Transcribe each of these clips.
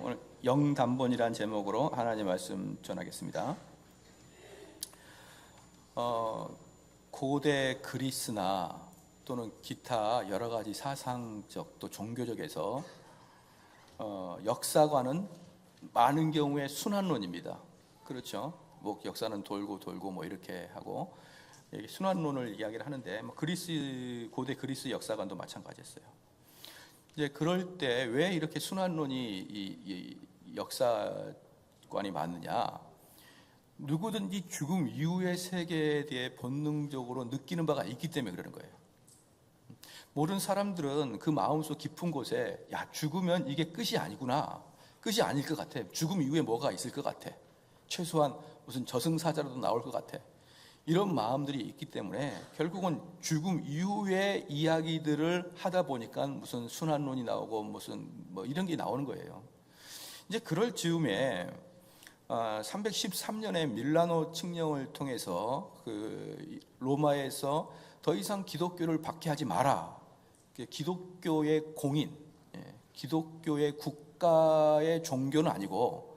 오늘 영단본이라는 제목으로 하나님 말씀 전하겠습니다. 고대 그리스나 또는 기타 여러 가지 사상적 또 종교적에서 역사관은 많은 경우에 순환론입니다. 그렇죠? 뭐 역사는 돌고 뭐 이렇게 하고 순환론을 이야기를 하는데 고대 그리스 역사관도 마찬가지였어요. 이제 그럴 때 왜 이렇게 순환론이 이 역사관이 많느냐? 누구든지 죽음 이후의 세계에 대해 본능적으로 느끼는 바가 있기 때문에 그러는 거예요. 모든 사람들은 그 마음속 깊은 곳에 죽으면 이게 끝이 아니구나, 끝이 아닐 것 같아, 죽음 이후에 뭐가 있을 것 같아, 최소한 무슨 저승사자라도 나올 것 같아, 이런 마음들이 있기 때문에 결국은 죽음 이후의 이야기들을 하다 보니까 무슨 순환론이 나오고 무슨 뭐 이런 게 나오는 거예요. 이제 그럴 즈음에 313년에 밀라노 칙령을 통해서 그 로마에서 더 이상 기독교를 박해하지 마라, 기독교의 공인, 기독교의 국가의 종교는 아니고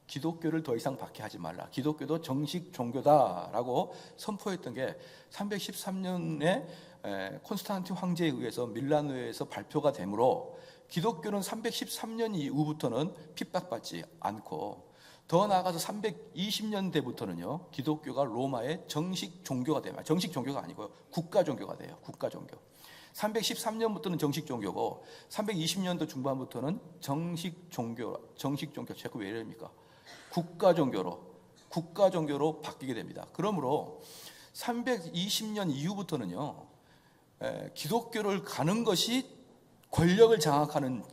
기독교를 더 이상 박해하지 말라, 기독교도 정식 종교다라고 선포했던 게 313년에 콘스탄틴 황제에 의해서 밀라노에서 발표가 되므로 기독교는 313년 이후부터는 핍박받지 않고, 더 나아가서 320년대부터는요 기독교가 로마의 정식 종교가 돼요. 정식 종교가 아니고요, 국가 종교가 돼요. 국가 종교. 313년부터는 정식 종교고 320년도 중반부터는 정식 종교 자꾸 왜 이럽니까? 국가 종교로 바뀌게 됩니다. 그러므로 320년 이후부터는요 기독교를 가는 것이 권력을 장악하는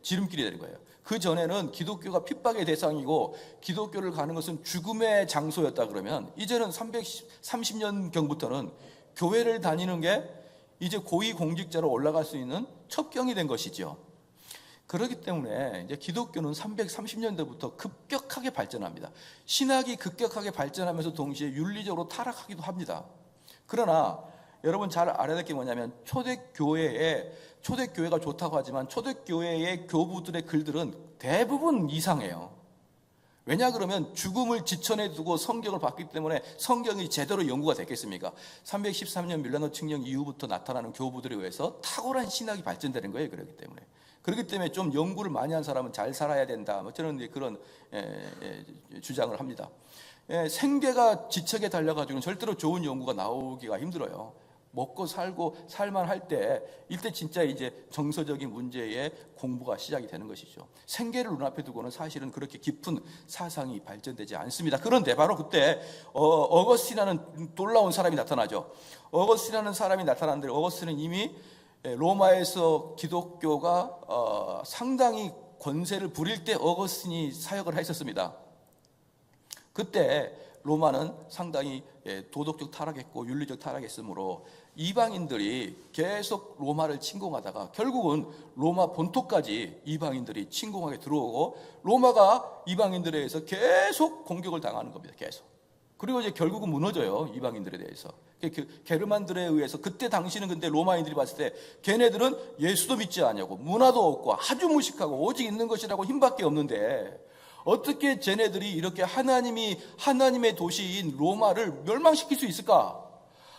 지름길이 되는 거예요. 그 전에는 기독교가 핍박의 대상이고 기독교를 가는 것은 죽음의 장소였다 그러면, 이제는 330년경부터는 교회를 다니는 게 이제 고위공직자로 올라갈 수 있는 첩경이 된 것이죠. 그렇기 때문에 이제 기독교는 330년대부터 급격하게 발전합니다. 신학이 급격하게 발전하면서 동시에 윤리적으로 타락하기도 합니다. 그러나 여러분 잘 알아야 될 게 뭐냐면, 초대교회가 좋다고 하지만 초대교회의 교부들의 글들은 대부분 이상해요. 왜냐 그러면 죽음을 지천에 두고 성경을 봤기 때문에 성경이 제대로 연구가 됐겠습니까? 313년 밀라노 칙령 이후부터 나타나는 교부들에 의해서 탁월한 신학이 발전되는 거예요. 그렇기 때문에 좀 연구를 많이 한 사람은 잘 살아야 된다, 저는 그런 주장을 합니다. 생계가 지척에 달려가지고는 절대로 좋은 연구가 나오기가 힘들어요. 먹고 살고 살만할 때, 이때 진짜 이제 정서적인 문제의 공부가 시작이 되는 것이죠. 생계를 눈앞에 두고는 사실은 그렇게 깊은 사상이 발전되지 않습니다. 그런데 바로 그때 어거스틴이라는 놀라운 사람이 나타나죠. 어거스틴이라는 사람이 나타났는데, 어거스틴은 이미 로마에서 기독교가 상당히 권세를 부릴 때 어거스틴이 사역을 했었습니다. 그때 로마는 상당히 도덕적 타락했고 윤리적 타락했으므로 이방인들이 계속 로마를 침공하다가 결국은 로마 본토까지 이방인들이 침공하게 들어오고, 로마가 이방인들에 의해서 계속 공격을 당하는 겁니다. 계속. 그리고 이제 결국은 무너져요, 이방인들에 대해서. 게르만들에 의해서. 그때 당시는 근데 로마인들이 봤을 때 걔네들은 예수도 믿지 않냐고, 문화도 없고 아주 무식하고 오직 있는 것이라고 힘밖에 없는데, 어떻게 쟤네들이 이렇게 하나님의 도시인 로마를 멸망시킬 수 있을까?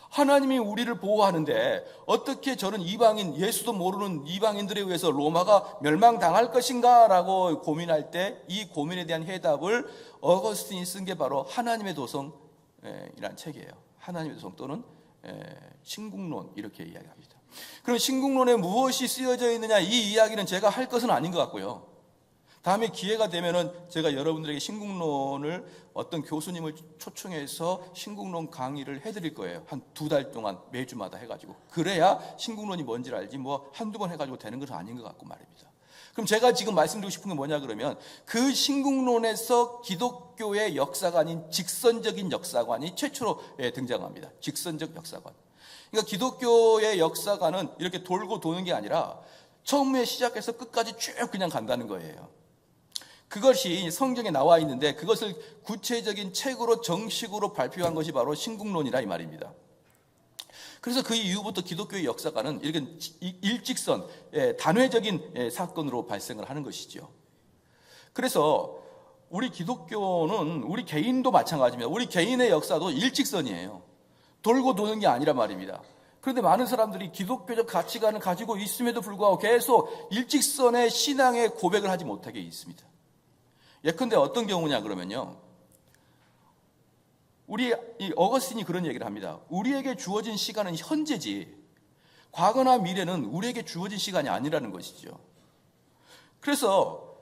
하나님이 우리를 보호하는데 어떻게 저는 이방인, 예수도 모르는 이방인들에 의해서 로마가 멸망당할 것인가? 라고 고민할 때 이 고민에 대한 해답을 어거스틴이 쓴 게 바로 하나님의 도성이라는 책이에요. 하나님의 도성 또는 신국론, 이렇게 이야기합니다. 그럼 신국론에 무엇이 쓰여져 있느냐, 이 이야기는 제가 할 것은 아닌 것 같고요. 다음에 기회가 되면은 제가 여러분들에게 신국론을 어떤 교수님을 초청해서 신국론 강의를 해드릴 거예요. 한 2달 동안 매주마다 해가지고. 그래야 신국론이 뭔지를 알지 뭐 한두 번 해가지고 되는 것은 아닌 것 같고 말입니다. 그럼 제가 지금 말씀드리고 싶은 건 뭐냐 그러면, 그 신국론에서 기독교의 역사관인 직선적인 역사관이 최초로 등장합니다. 직선적 역사관. 그러니까 기독교의 역사관은 이렇게 돌고 도는 게 아니라 처음에 시작해서 끝까지 쭉 그냥 간다는 거예요. 그것이 성경에 나와 있는데 그것을 구체적인 책으로 정식으로 발표한 것이 바로 신국론이라 이 말입니다. 그래서 그 이후부터 기독교의 역사가는 이렇게 일직선, 단회적인 사건으로 발생을 하는 것이죠. 그래서 우리 기독교는 우리 개인도 마찬가지입니다. 우리 개인의 역사도 일직선이에요. 돌고 도는 게 아니란 말입니다. 그런데 많은 사람들이 기독교적 가치관을 가지고 있음에도 불구하고 계속 일직선의 신앙의 고백을 하지 못하게 있습니다. 예컨대 어떤 경우냐 그러면요, 이 어거스틴이 그런 얘기를 합니다. 우리에게 주어진 시간은 현재지 과거나 미래는 우리에게 주어진 시간이 아니라는 것이죠. 그래서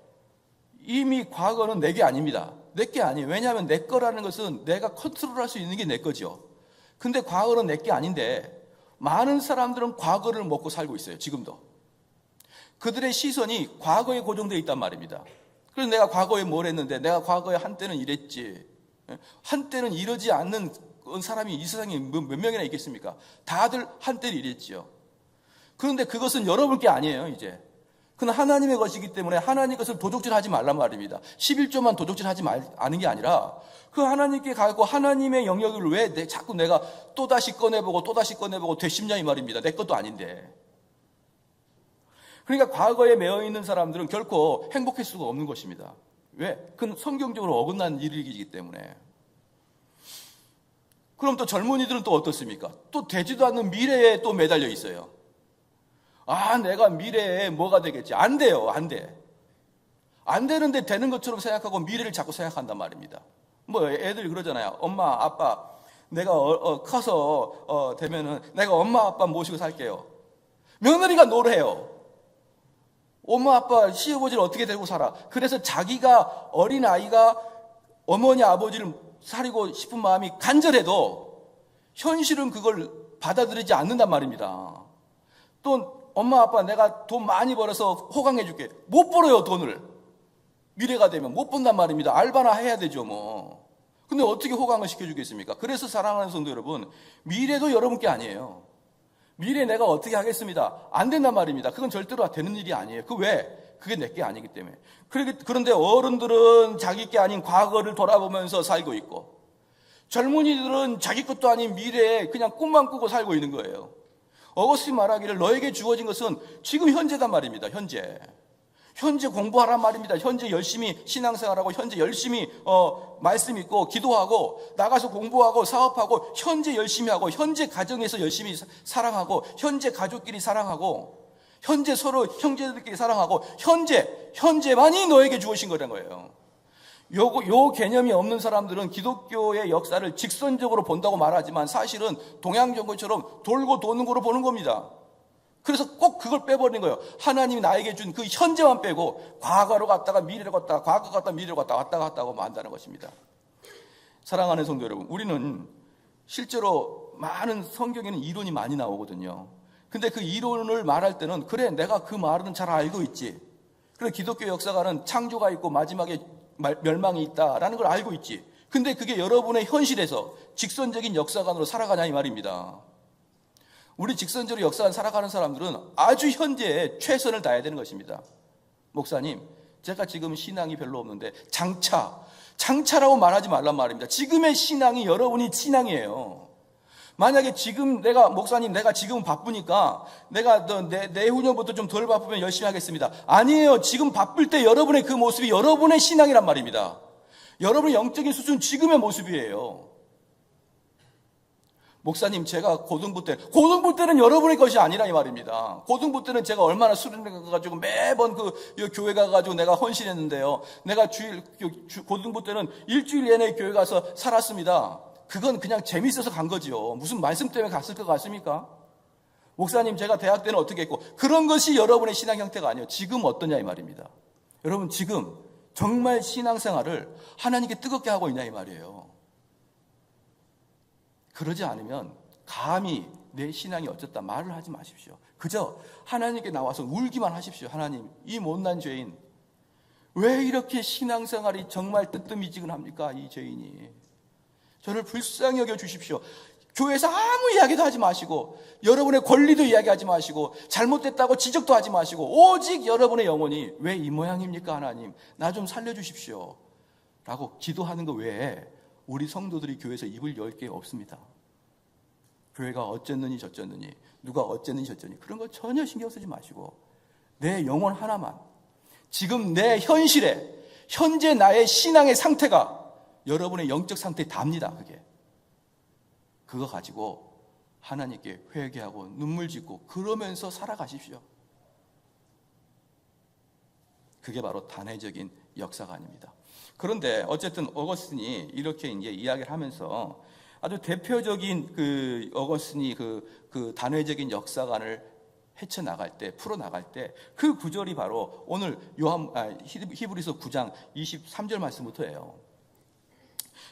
이미 과거는 내 게 아닙니다. 내 게 아니에요. 왜냐하면 내 거라는 것은 내가 컨트롤할 수 있는 게 내 거죠. 근데 과거는 내 게 아닌데 많은 사람들은 과거를 먹고 살고 있어요. 지금도. 그들의 시선이 과거에 고정되어 있단 말입니다. 그래서 내가 과거에 뭘 했는데, 내가 과거에 한때는 이랬지, 한때는 이러지 않는 사람이 이 세상에 몇 명이나 있겠습니까? 다들 한때는 이랬지요. 그런데 그것은 여러분 게 아니에요. 이제 그건 하나님의 것이기 때문에 하나님 것을 도적질하지 말란 말입니다. 11조만 도적질하지 않은 게 아니라 그 하나님께 가고 하나님의 영역을 왜 자꾸 내가 또다시 꺼내보고 또다시 꺼내보고 되씹냐 이 말입니다. 내 것도 아닌데. 그러니까 과거에 매여있는 사람들은 결코 행복할 수가 없는 것입니다. 왜? 그건 성경적으로 어긋난 일이기 때문에. 그럼 또 젊은이들은 또 어떻습니까? 또 되지도 않는 미래에 또 매달려 있어요. 내가 미래에 뭐가 되겠지. 안 돼요. 안 돼. 안 되는데 되는 것처럼 생각하고 미래를 자꾸 생각한단 말입니다. 뭐 애들 그러잖아요. 엄마, 아빠, 내가 커서 되면은 내가 엄마, 아빠 모시고 살게요. 며느리가 노래해요. 엄마, 아빠, 시아버지를 어떻게 데리고 살아? 그래서 자기가 어린 아이가 어머니, 아버지를 사리고 싶은 마음이 간절해도 현실은 그걸 받아들이지 않는단 말입니다. 또 엄마, 아빠, 내가 돈 많이 벌어서 호강해 줄게. 못 벌어요, 돈을. 미래가 되면 못 본단 말입니다. 알바나 해야 되죠, 뭐. 근데 어떻게 호강을 시켜주겠습니까? 그래서 사랑하는 성도 여러분, 미래도 여러분 게 아니에요. 미래 내가 어떻게 하겠습니다. 안 된단 말입니다. 그건 절대로 되는 일이 아니에요. 그 왜? 그게 내 게 아니기 때문에. 그런데 어른들은 자기 게 아닌 과거를 돌아보면서 살고 있고, 젊은이들은 자기 것도 아닌 미래에 그냥 꿈만 꾸고 살고 있는 거예요. 어거스틴 말하기를 너에게 주어진 것은 지금 현재단 말입니다. 현재 공부하란 말입니다. 현재 열심히 신앙생활하고, 현재 열심히 말씀 읽고 기도하고 나가서 공부하고 사업하고, 현재 열심히 하고, 현재 가정에서 열심히 사랑하고, 현재 가족끼리 사랑하고, 현재 서로 형제들끼리 사랑하고, 현재만이 너에게 주어진 거라는 거예요. 요 개념이 없는 사람들은 기독교의 역사를 직선적으로 본다고 말하지만 사실은 동양정거처럼 돌고 도는 거로 보는 겁니다. 그래서 꼭 그걸 빼버리는 거예요. 하나님이 나에게 준 그 현재만 빼고 과거로 갔다가 미래로 갔다가 과거 갔다가 미래로 갔다가 왔다 갔다 하고 만다는 것입니다. 사랑하는 성도 여러분, 우리는 실제로 많은 성경에는 이론이 많이 나오거든요. 근데 그 이론을 말할 때는 그래, 내가 그 말은 잘 알고 있지. 그래, 기독교 역사가는 창조가 있고 마지막에 멸망이 있다라는 걸 알고 있지. 근데 그게 여러분의 현실에서 직선적인 역사관으로 살아가냐 이 말입니다. 우리 직선적으로 역사관 살아가는 사람들은 아주 현재에 최선을 다해야 되는 것입니다. 목사님, 제가 지금 신앙이 별로 없는데 장차라고 말하지 말란 말입니다. 지금의 신앙이 여러분이 신앙이에요. 만약에 지금 목사님 내가 지금 바쁘니까 내가 내후년부터 좀 덜 바쁘면 열심히 하겠습니다. 아니에요. 지금 바쁠 때 여러분의 그 모습이 여러분의 신앙이란 말입니다. 여러분의 영적인 수준 지금의 모습이에요. 목사님, 제가 고등부 때는 여러분의 것이 아니라 이 말입니다. 고등부 때는 제가 얼마나 수련회 가가지고 매번 그 교회 가가지고 내가 헌신했는데요. 내가 고등부 때는 일주일 내내 교회 가서 살았습니다. 그건 그냥 재밌어서 간 거죠. 무슨 말씀 때문에 갔을 것 같습니까? 목사님, 제가 대학 때는 어떻게 했고, 그런 것이 여러분의 신앙 형태가 아니에요. 지금 어떠냐 이 말입니다. 여러분, 지금 정말 신앙생활을 하나님께 뜨겁게 하고 있냐 이 말이에요. 그러지 않으면 감히 내 신앙이 어쨌다 말을 하지 마십시오. 그저 하나님께 나와서 울기만 하십시오. 하나님, 이 못난 죄인 왜 이렇게 신앙생활이 정말 뜨뜻미지근합니까? 이 죄인이 저를 불쌍히 여겨 주십시오. 교회에서 아무 이야기도 하지 마시고, 여러분의 권리도 이야기하지 마시고, 잘못됐다고 지적도 하지 마시고, 오직 여러분의 영혼이 왜 이 모양입니까? 하나님, 나 좀 살려주십시오 라고 기도하는 것 외에 우리 성도들이 교회에서 입을 열 게 없습니다. 교회가 어쨌느니 저쨌느니, 누가 어쨌느니 저쨌느니, 그런 거 전혀 신경 쓰지 마시고 내 영혼 하나만, 지금 내 현실에, 현재 나의 신앙의 상태가 여러분의 영적 상태에 답니다. 그거 가지고 하나님께 회개하고 눈물 짓고 그러면서 살아가십시오. 그게 바로 단회적인 역사가 아닙니다. 그런데 어쨌든 어거스틴이 이렇게 이제 이야기를 하면서 아주 대표적인 어거스틴이 그 단회적인 역사관을 헤쳐나갈 때, 풀어나갈 때 그 구절이 바로 오늘 히브리서 9장 23절 말씀부터예요.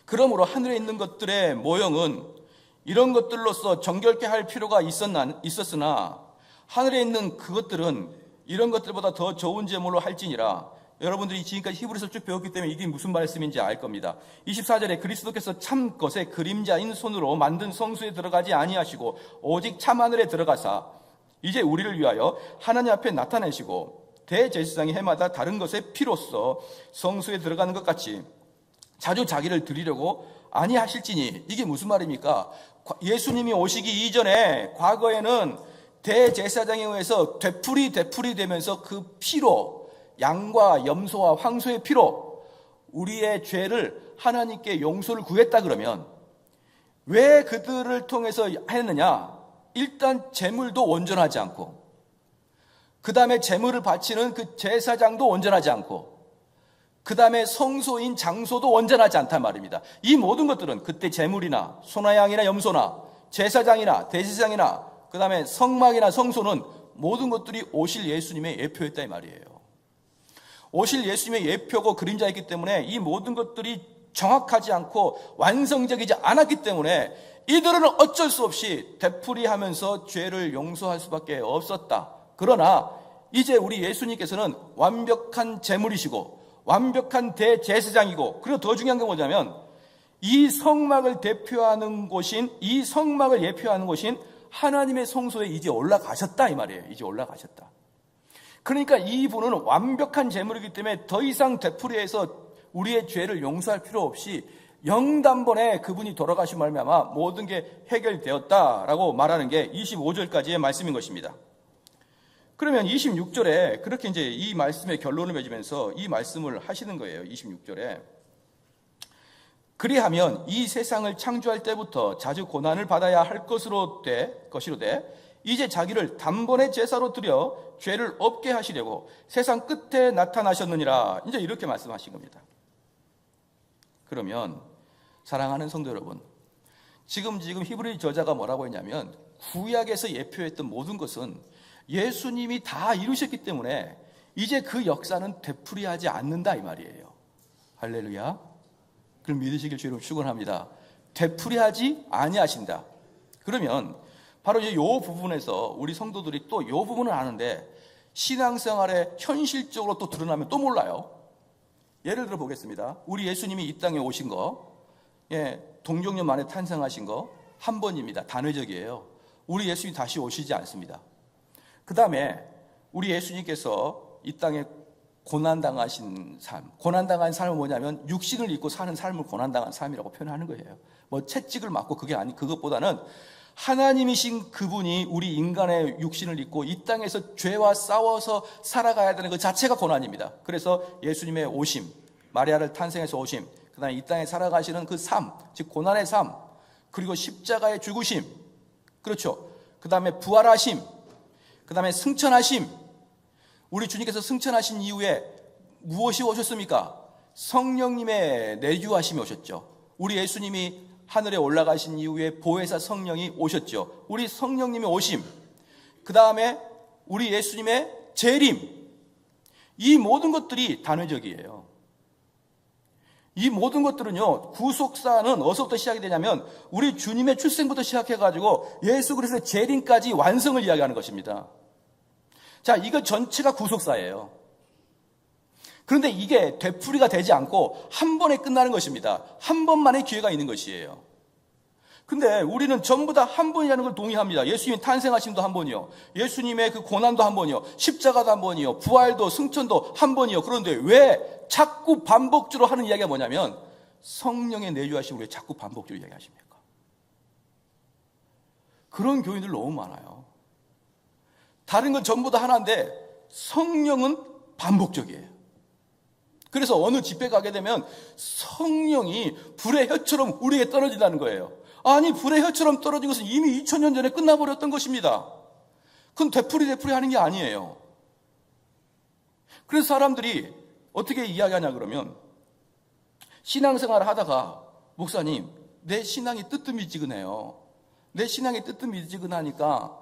그러므로 하늘에 있는 것들의 모형은 이런 것들로서 정결케 할 필요가 있었으나 하늘에 있는 그것들은 이런 것들보다 더 좋은 제물로 할지니라. 여러분들이 지금까지 히브리서 쭉 배웠기 때문에 이게 무슨 말씀인지 알 겁니다. 24절에 그리스도께서 참 것의 그림자인 손으로 만든 성소에 들어가지 아니하시고 오직 참 하늘에 들어가사 이제 우리를 위하여 하나님 앞에 나타내시고 대제사장이 해마다 다른 것의 피로써 성소에 들어가는 것 같이 자주 자기를 드리려고 아니하실지니. 이게 무슨 말입니까? 예수님이 오시기 이전에 과거에는 대제사장에 의해서 되풀이 되면서 그 피로, 양과 염소와 황소의 피로 우리의 죄를 하나님께 용서를 구했다 그러면 왜 그들을 통해서 했느냐? 일단 제물도 온전하지 않고, 그 다음에 제물을 바치는 그 제사장도 온전하지 않고, 그 다음에 성소인 장소도 온전하지 않단 말입니다. 이 모든 것들은 그때 제물이나 소나 양이나 염소나 제사장이나 대제사장이나 그 다음에 성막이나 성소는 모든 것들이 오실 예수님의 예표였다 이 말이에요. 오실 예수님의 예표고 그림자였기 때문에 이 모든 것들이 정확하지 않고 완성적이지 않았기 때문에 이들은 어쩔 수 없이 되풀이하면서 죄를 용서할 수밖에 없었다. 그러나 이제 우리 예수님께서는 완벽한 제물이시고 완벽한 대제사장이고, 그리고 더 중요한 게 뭐냐면 이 성막을 대표하는 곳인, 이 성막을 예표하는 곳인 하나님의 성소에 이제 올라가셨다 이 말이에요. 이제 올라가셨다. 그러니까 이분은 완벽한 제물이기 때문에 더 이상 되풀이해서 우리의 죄를 용서할 필요 없이 영단번에 그분이 돌아가신 말미암아 모든 게 해결되었다라고 말하는 게 25절까지의 말씀인 것입니다. 그러면 26절에 그렇게 이제 이 말씀의 결론을 맺으면서 이 말씀을 하시는 거예요. 26절에 그리하면 이 세상을 창조할 때부터 자주 고난을 받아야 할 것이로되 이제 자기를 단번에 제사로 드려 죄를 없게 하시려고 세상 끝에 나타나셨느니라. 이제 이렇게 말씀하신 겁니다. 그러면 사랑하는 성도 여러분, 지금 히브리 저자가 뭐라고 했냐면 구약에서 예표했던 모든 것은 예수님이 다 이루셨기 때문에 이제 그 역사는 되풀이하지 않는다 이 말이에요. 할렐루야. 그럼 믿으시길 주로 축원합니다. 되풀이하지 아니하신다. 그러면 바로 이제 요 부분에서 우리 성도들이 또 요 부분은 아는데 신앙생활에 현실적으로 또 드러나면 또 몰라요. 예를 들어 보겠습니다. 우리 예수님이 이 땅에 오신 거, 동정년 만에 탄생하신 거 한 번입니다. 단회적이에요. 우리 예수님이 다시 오시지 않습니다. 그 다음에 우리 예수님께서 이 땅에 고난당하신 삶, 고난당한 삶은 뭐냐면 육신을 입고 사는 삶을 고난당한 삶이라고 표현하는 거예요. 뭐 채찍을 맞고 그게 아니, 그것보다는 하나님이신 그분이 우리 인간의 육신을 입고 이 땅에서 죄와 싸워서 살아가야 되는 그 자체가 고난입니다. 그래서 예수님의 오심, 마리아를 탄생해서 오심, 그 다음에 이 땅에 살아가시는 그 삶, 즉 고난의 삶, 그리고 십자가의 죽으심, 그렇죠. 그 다음에 부활하심, 그 다음에 승천하심. 우리 주님께서 승천하신 이후에 무엇이 오셨습니까? 성령님의 내주하심이 오셨죠. 우리 예수님이 하늘에 올라가신 이후에 보혜사 성령이 오셨죠. 우리 성령님의 오심, 그 다음에 우리 예수님의 재림, 이 모든 것들이 단회적이에요. 이 모든 것들은요, 구속사는 어디서부터 시작이 되냐면 우리 주님의 출생부터 시작해가지고 예수 그리스도의 재림까지 완성을 이야기하는 것입니다. 자, 이거 전체가 구속사예요. 그런데 이게 되풀이가 되지 않고 한 번에 끝나는 것입니다. 한 번만의 기회가 있는 것이에요. 근데 우리는 전부 다 한 번이라는 걸 동의합니다. 예수님 탄생하심도 한 번이요, 예수님의 그 고난도 한 번이요, 십자가도 한 번이요, 부활도 승천도 한 번이요. 그런데 왜 자꾸 반복적으로 하는 이야기가 뭐냐면 성령의 내주하심 왜 자꾸 반복적으로 이야기하십니까? 그런 교인들 너무 많아요. 다른 건 전부 다 하나인데 성령은 반복적이에요. 그래서 어느 집회 가게 되면 성령이 불의 혀처럼 우리에게 떨어진다는 거예요. 아니, 불의 혀처럼 떨어진 것은 이미 2000년 전에 끝나버렸던 것입니다. 그건 되풀이 하는 게 아니에요. 그래서 사람들이 어떻게 이야기하냐 그러면, 신앙생활을 하다가 목사님, 내 신앙이 뜨뜻미지근해요. 내 신앙이 뜨뜻미지근하니까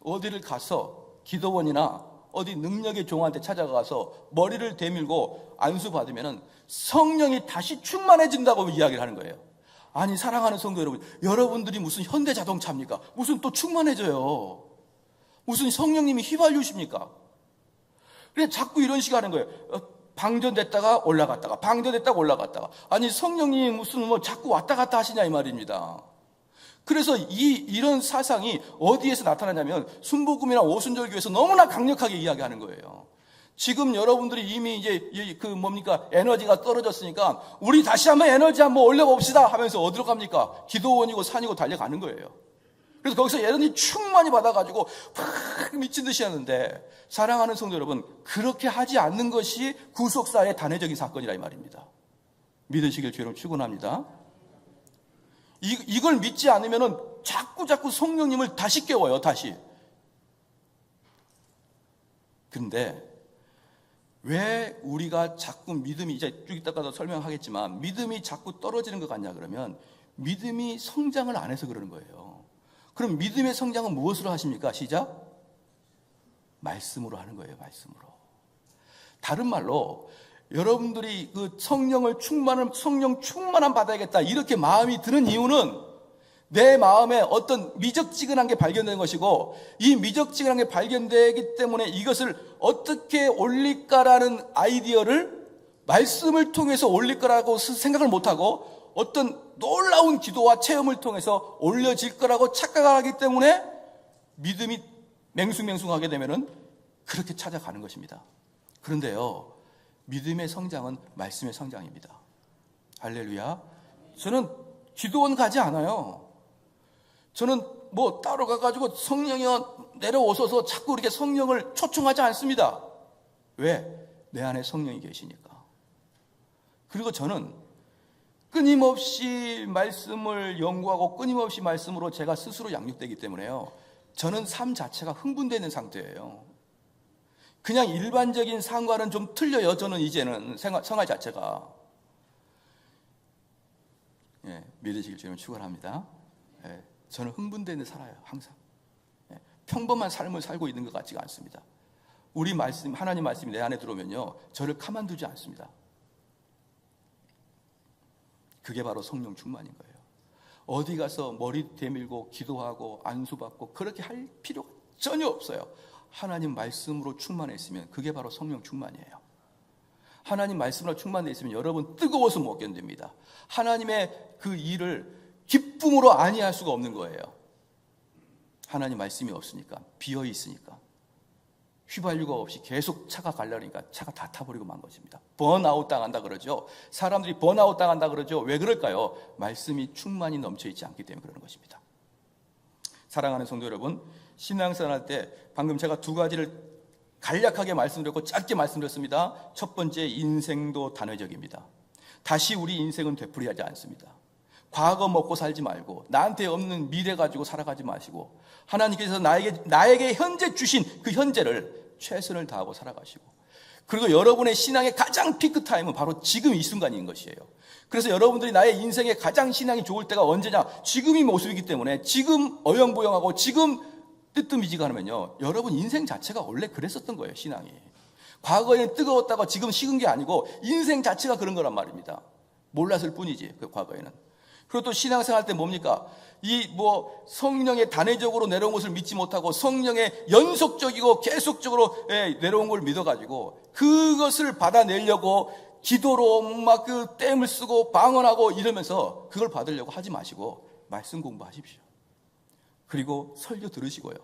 어디를 가서 기도원이나 어디 능력의 종한테 찾아가서 머리를 대밀고 안수 받으면 성령이 다시 충만해진다고 이야기를 하는 거예요. 아니, 사랑하는 성도 여러분, 여러분들이 무슨 현대자동차입니까? 무슨 또 충만해져요. 무슨 성령님이 휘발유십니까? 그래서 자꾸 이런 식으로 하는 거예요. 방전됐다가 올라갔다가, 방전됐다가 올라갔다가. 아니, 성령님이 무슨 자꾸 왔다 갔다 하시냐 이 말입니다. 그래서 이런 사상이 어디에서 나타나냐면 순복음이나 오순절교에서 너무나 강력하게 이야기하는 거예요. 지금 여러분들이 이미 이제 에너지가 떨어졌으니까 우리 다시 한번 에너지 한번 올려봅시다 하면서 어디로 갑니까? 기도원이고 산이고 달려가는 거예요. 그래서 거기서 에너지 충만히 받아가지고 팍 미친 듯이 하는데, 사랑하는 성도 여러분, 그렇게 하지 않는 것이 구속사의 단회적인 사건이라 이 말입니다. 믿으시길 주로 축원합니다. 이걸 믿지 않으면은 자꾸 성령님을 다시 깨워요, 다시. 그런데 왜 우리가 자꾸 믿음이, 이제 쭉 이따가도 설명하겠지만, 믿음이 자꾸 떨어지는 것 같냐 그러면, 믿음이 성장을 안 해서 그러는 거예요. 그럼 믿음의 성장은 무엇으로 하십니까? 시작. 말씀으로 하는 거예요, 말씀으로. 다른 말로, 여러분들이 그 성령 충만함 받아야겠다 이렇게 마음이 드는 이유는 내 마음에 어떤 미적지근한 게 발견된 것이고, 이 미적지근한 게 발견되기 때문에 이것을 어떻게 올릴까라는 아이디어를 말씀을 통해서 올릴 거라고 생각을 못하고 어떤 놀라운 기도와 체험을 통해서 올려질 거라고 착각하기 때문에 믿음이 맹숭맹숭하게 되면은 그렇게 찾아가는 것입니다. 그런데요, 믿음의 성장은 말씀의 성장입니다. 할렐루야. 저는 기도원 가지 않아요. 저는 따로 가가지고 성령이 내려오셔서 자꾸 이렇게 성령을 초청하지 않습니다. 왜? 내 안에 성령이 계시니까. 그리고 저는 끊임없이 말씀을 연구하고 끊임없이 말씀으로 제가 스스로 양육되기 때문에요, 저는 삶 자체가 흥분되는 상태예요. 그냥 일반적인 삶과는 좀 틀려요. 저는 이제는 생활 자체가. 믿으시길 주님 축원합니다. 저는 흥분되는 살아요, 항상. 평범한 삶을 살고 있는 것 같지가 않습니다. 우리 말씀, 하나님 말씀이 내 안에 들어오면요, 저를 가만두지 않습니다. 그게 바로 성령 충만인 거예요. 어디 가서 머리 대밀고 기도하고 안수받고 그렇게 할 필요가 전혀 없어요. 하나님 말씀으로 충만했으면 그게 바로 성령 충만이에요. 하나님 말씀으로 충만되어 있으면 여러분 뜨거워서 못 견딥니다. 하나님의 그 일을 기쁨으로 아니할 수가 없는 거예요. 하나님 말씀이 없으니까, 비어 있으니까, 휘발유가 없이 계속 차가 가려니까 차가 다 타버리고 만 것입니다. 번아웃 당한다 그러죠. 사람들이 번아웃 당한다 그러죠. 왜 그럴까요? 말씀이 충만히 넘쳐 있지 않기 때문에 그러는 것입니다. 사랑하는 성도 여러분, 신앙생활할 때 방금 제가 두 가지를 간략하게 말씀드렸고 짧게 말씀드렸습니다. 첫 번째, 인생도 단회적입니다. 다시 우리 인생은 되풀이하지 않습니다. 과거 먹고 살지 말고 나한테 없는 미래 가지고 살아가지 마시고, 하나님께서 나에게 현재 주신 그 현재를 최선을 다하고 살아가시고, 그리고 여러분의 신앙의 가장 피크 타임은 바로 지금 이 순간인 것이에요. 그래서 여러분들이 나의 인생의 가장 신앙이 좋을 때가 언제냐? 지금이 모습이기 때문에, 지금 어영부영하고 지금 뜨뜻미지근하면요, 여러분 인생 자체가 원래 그랬었던 거예요, 신앙이. 과거에는 뜨거웠다가 지금 식은 게 아니고 인생 자체가 그런 거란 말입니다. 몰랐을 뿐이지, 그 과거에는. 그리고 또 신앙생활 때 뭡니까? 성령의 단회적으로 내려온 것을 믿지 못하고 성령의 연속적이고 계속적으로 내려온 걸 믿어가지고 그것을 받아내려고 기도로 막 그 땜을 쓰고 방언하고 이러면서 그걸 받으려고 하지 마시고 말씀 공부하십시오. 그리고 설교 들으시고요,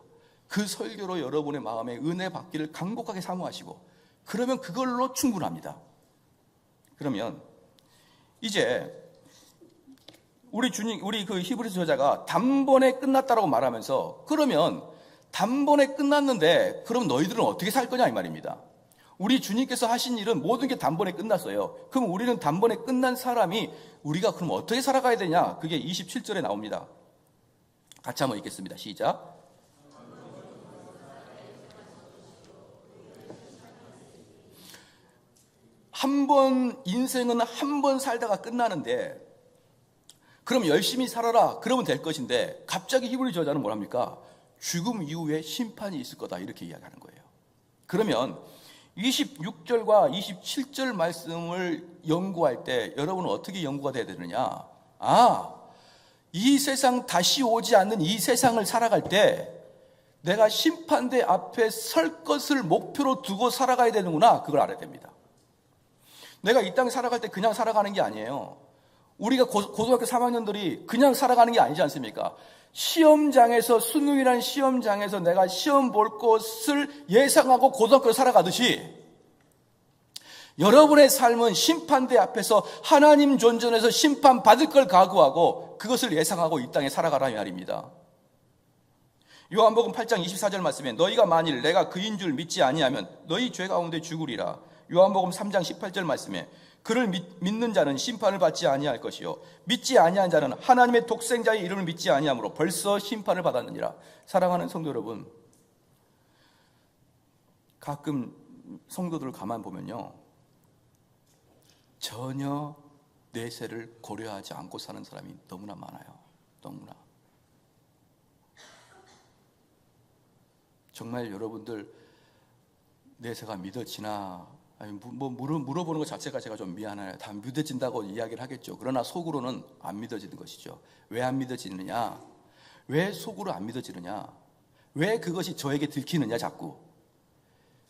그 설교로 여러분의 마음에 은혜 받기를 간곡하게 사모하시고, 그러면 그걸로 충분합니다. 그러면 이제 우리 그 히브리서 저자가 단번에 끝났다라고 말하면서, 그러면 단번에 끝났는데 그럼 너희들은 어떻게 살 거냐 이 말입니다. 우리 주님께서 하신 일은 모든 게 단번에 끝났어요. 그럼 우리는 단번에 끝난 사람이 우리가 그럼 어떻게 살아가야 되냐? 그게 27절에 나옵니다. 같이 한번 읽겠습니다. 시작. 인생은 한 번 살다가 끝나는데, 그럼 열심히 살아라 그러면 될 것인데, 갑자기 히브리 저자는 뭐랍니까? 죽음 이후에 심판이 있을 거다 이렇게 이야기하는 거예요. 그러면 26절과 27절 말씀을 연구할 때 여러분은 어떻게 연구가 돼야 되느냐? 이 세상 다시 오지 않는 이 세상을 살아갈 때 내가 심판대 앞에 설 것을 목표로 두고 살아가야 되는구나, 그걸 알아야 됩니다. 내가 이 땅에 살아갈 때 그냥 살아가는 게 아니에요. 우리가 고등학교 3학년들이 그냥 살아가는 게 아니지 않습니까? 시험장에서, 수능이라는 시험장에서 내가 시험 볼 것을 예상하고 고등학교를 살아가듯이, 여러분의 삶은 심판대 앞에서 하나님 존전에서 심판받을 걸 각오하고 그것을 예상하고 이 땅에 살아가라 이 말입니다. 요한복음 8장 24절 말씀에 너희가 만일 내가 그인 줄 믿지 아니하면 너희 죄 가운데 죽으리라. 요한복음 3장 18절 말씀에 그를 믿는 자는 심판을 받지 아니할 것이요 믿지 아니한 자는 하나님의 독생자의 이름을 믿지 아니함으로 벌써 심판을 받았느니라. 사랑하는 성도 여러분, 가끔 성도들을 가만 보면요, 전혀 내세를 고려하지 않고 사는 사람이 너무나 많아요. 너무나. 정말 여러분들 내세가 믿어지나? 아니, 물어보는 것 자체가 제가 좀 미안해요. 다 믿어진다고 이야기를 하겠죠. 그러나 속으로는 안 믿어지는 것이죠. 왜 안 믿어지느냐? 왜 속으로 안 믿어지느냐? 왜 그것이 저에게 들키느냐 자꾸?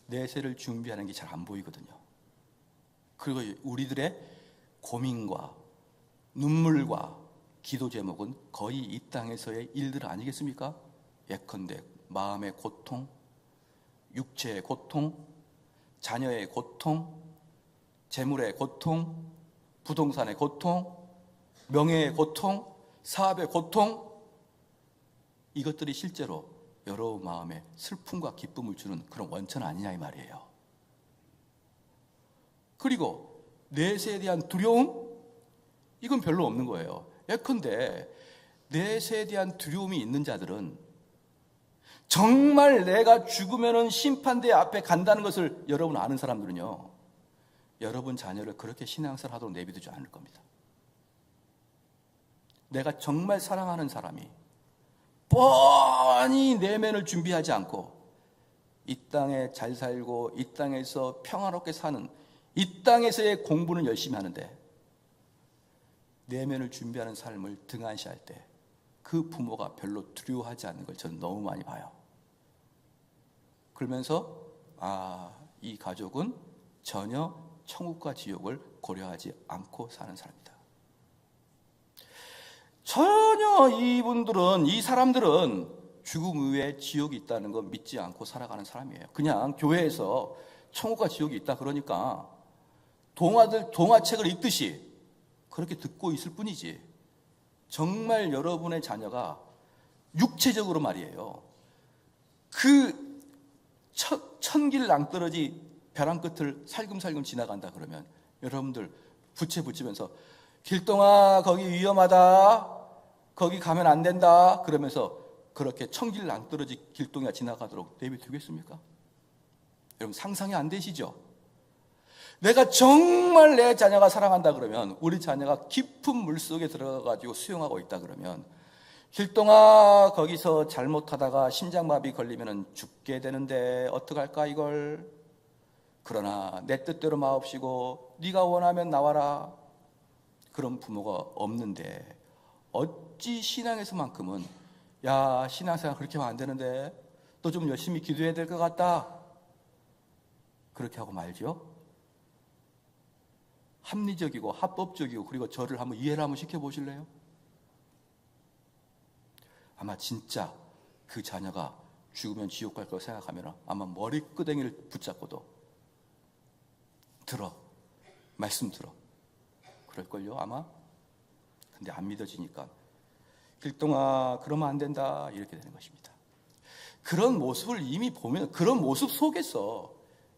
내세를 준비하는 게 잘 안 보이거든요. 그리고 우리들의 고민과 눈물과 기도 제목은 거의 이 땅에서의 일들 아니겠습니까? 예컨대 마음의 고통, 육체의 고통, 자녀의 고통, 재물의 고통, 부동산의 고통, 명예의 고통, 사업의 고통, 이것들이 실제로 여러분 마음에 슬픔과 기쁨을 주는 그런 원천 아니냐 이 말이에요. 그리고 내세에 대한 두려움, 이건 별로 없는 거예요. 예컨대 내세에 대한 두려움이 있는 자들은 정말 내가 죽으면 심판대 앞에 간다는 것을 여러분 아는 사람들은요, 여러분 자녀를 그렇게 신앙생활 하도록 내비두지 않을 겁니다. 내가 정말 사랑하는 사람이 뻔히 내면을 준비하지 않고 이 땅에 잘 살고 이 땅에서 평화롭게 사는, 이 땅에서의 공부는 열심히 하는데 내면을 준비하는 삶을 등한시할 때 그 부모가 별로 두려워하지 않는 걸 저는 너무 많이 봐요. 그러면서 이 가족은 전혀 천국과 지옥을 고려하지 않고 사는 사람이다. 전혀 이 사람들은 죽음 이후에 지옥이 있다는 거 믿지 않고 살아가는 사람이에요. 그냥 교회에서 천국과 지옥이 있다 그러니까 동화책을 읽듯이 그렇게 듣고 있을 뿐이지, 정말 여러분의 자녀가 육체적으로 말이에요, 그 천길 낭떠러지 벼랑 끝을 살금살금 지나간다 그러면 여러분들 부채 붙이면서 길동아 거기 위험하다, 거기 가면 안 된다 그러면서 그렇게 천길 낭떠러지 길동이가 지나가도록 내비두겠습니까? 여러분 상상이 안 되시죠? 내가 정말 내 자녀가 사랑한다 그러면, 우리 자녀가 깊은 물속에 들어가가지고 수영하고 있다 그러면 길동아 거기서 잘못하다가 심장마비 걸리면 죽게 되는데 어떡할까 이걸? 그러나 내 뜻대로 마옵시고 네가 원하면 나와라. 그런 부모가 없는데 어찌 신앙에서만큼은 야 신앙생활 그렇게 하면 안 되는데 너 좀 열심히 기도해야 될 것 같다 그렇게 하고 말죠. 합리적이고 합법적이고 그리고 저를 한번 이해를 한번 시켜보실래요? 아마 진짜 그 자녀가 죽으면 지옥 갈 걸 생각하면 아마 머리끄댕이를 붙잡고도 말씀 들어 그럴걸요 아마. 근데 안 믿어지니까 길동아 그러면 안 된다 이렇게 되는 것입니다. 그런 모습을 이미 보면 그런 모습 속에서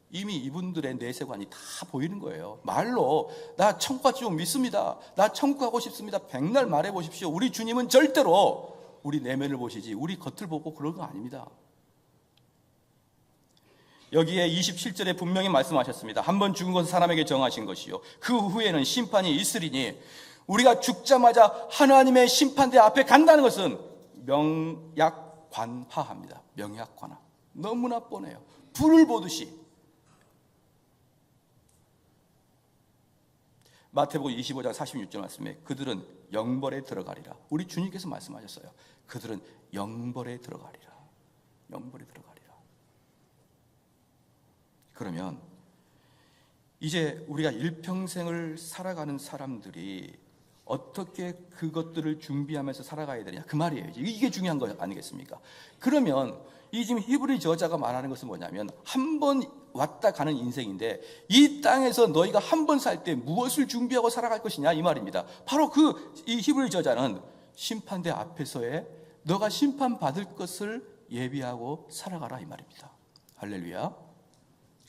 이미 이분들의 내세관이 다 보이는 거예요. 말로 나 천국 가지 좀 믿습니다. 나 천국 가고 싶습니다. 백날 말해보십시오. 우리 주님은 절대로 우리 내면을 보시지 우리 겉을 보고 그런 거 아닙니다. 여기에 27절에 분명히 말씀하셨습니다. 한번 죽은 것은 사람에게 정하신 것이요 그 후에는 심판이 있으리니 우리가 죽자마자 하나님의 심판대 앞에 간다는 것은 명약관화합니다. 명약관화. 너무나 뻔해요. 불을 보듯이. 마태복음 25장 46절 말씀에 그들은 영벌에 들어가리라. 우리 주님께서 말씀하셨어요. 그들은 영벌에 들어가리라. 영벌에 들어가리라. 그러면 이제 우리가 일평생을 살아가는 사람들이 어떻게 그것들을 준비하면서 살아가야 되냐 그 말이에요. 이게 중요한 거 아니겠습니까? 그러면 이 지금 히브리 저자가 말하는 것은 뭐냐면 한 번 왔다 가는 인생인데 이 땅에서 너희가 한 번 살 때 무엇을 준비하고 살아갈 것이냐 이 말입니다. 바로 이 히브리 저자는 심판대 앞에서의 너가 심판받을 것을 예비하고 살아가라 이 말입니다. 할렐루야.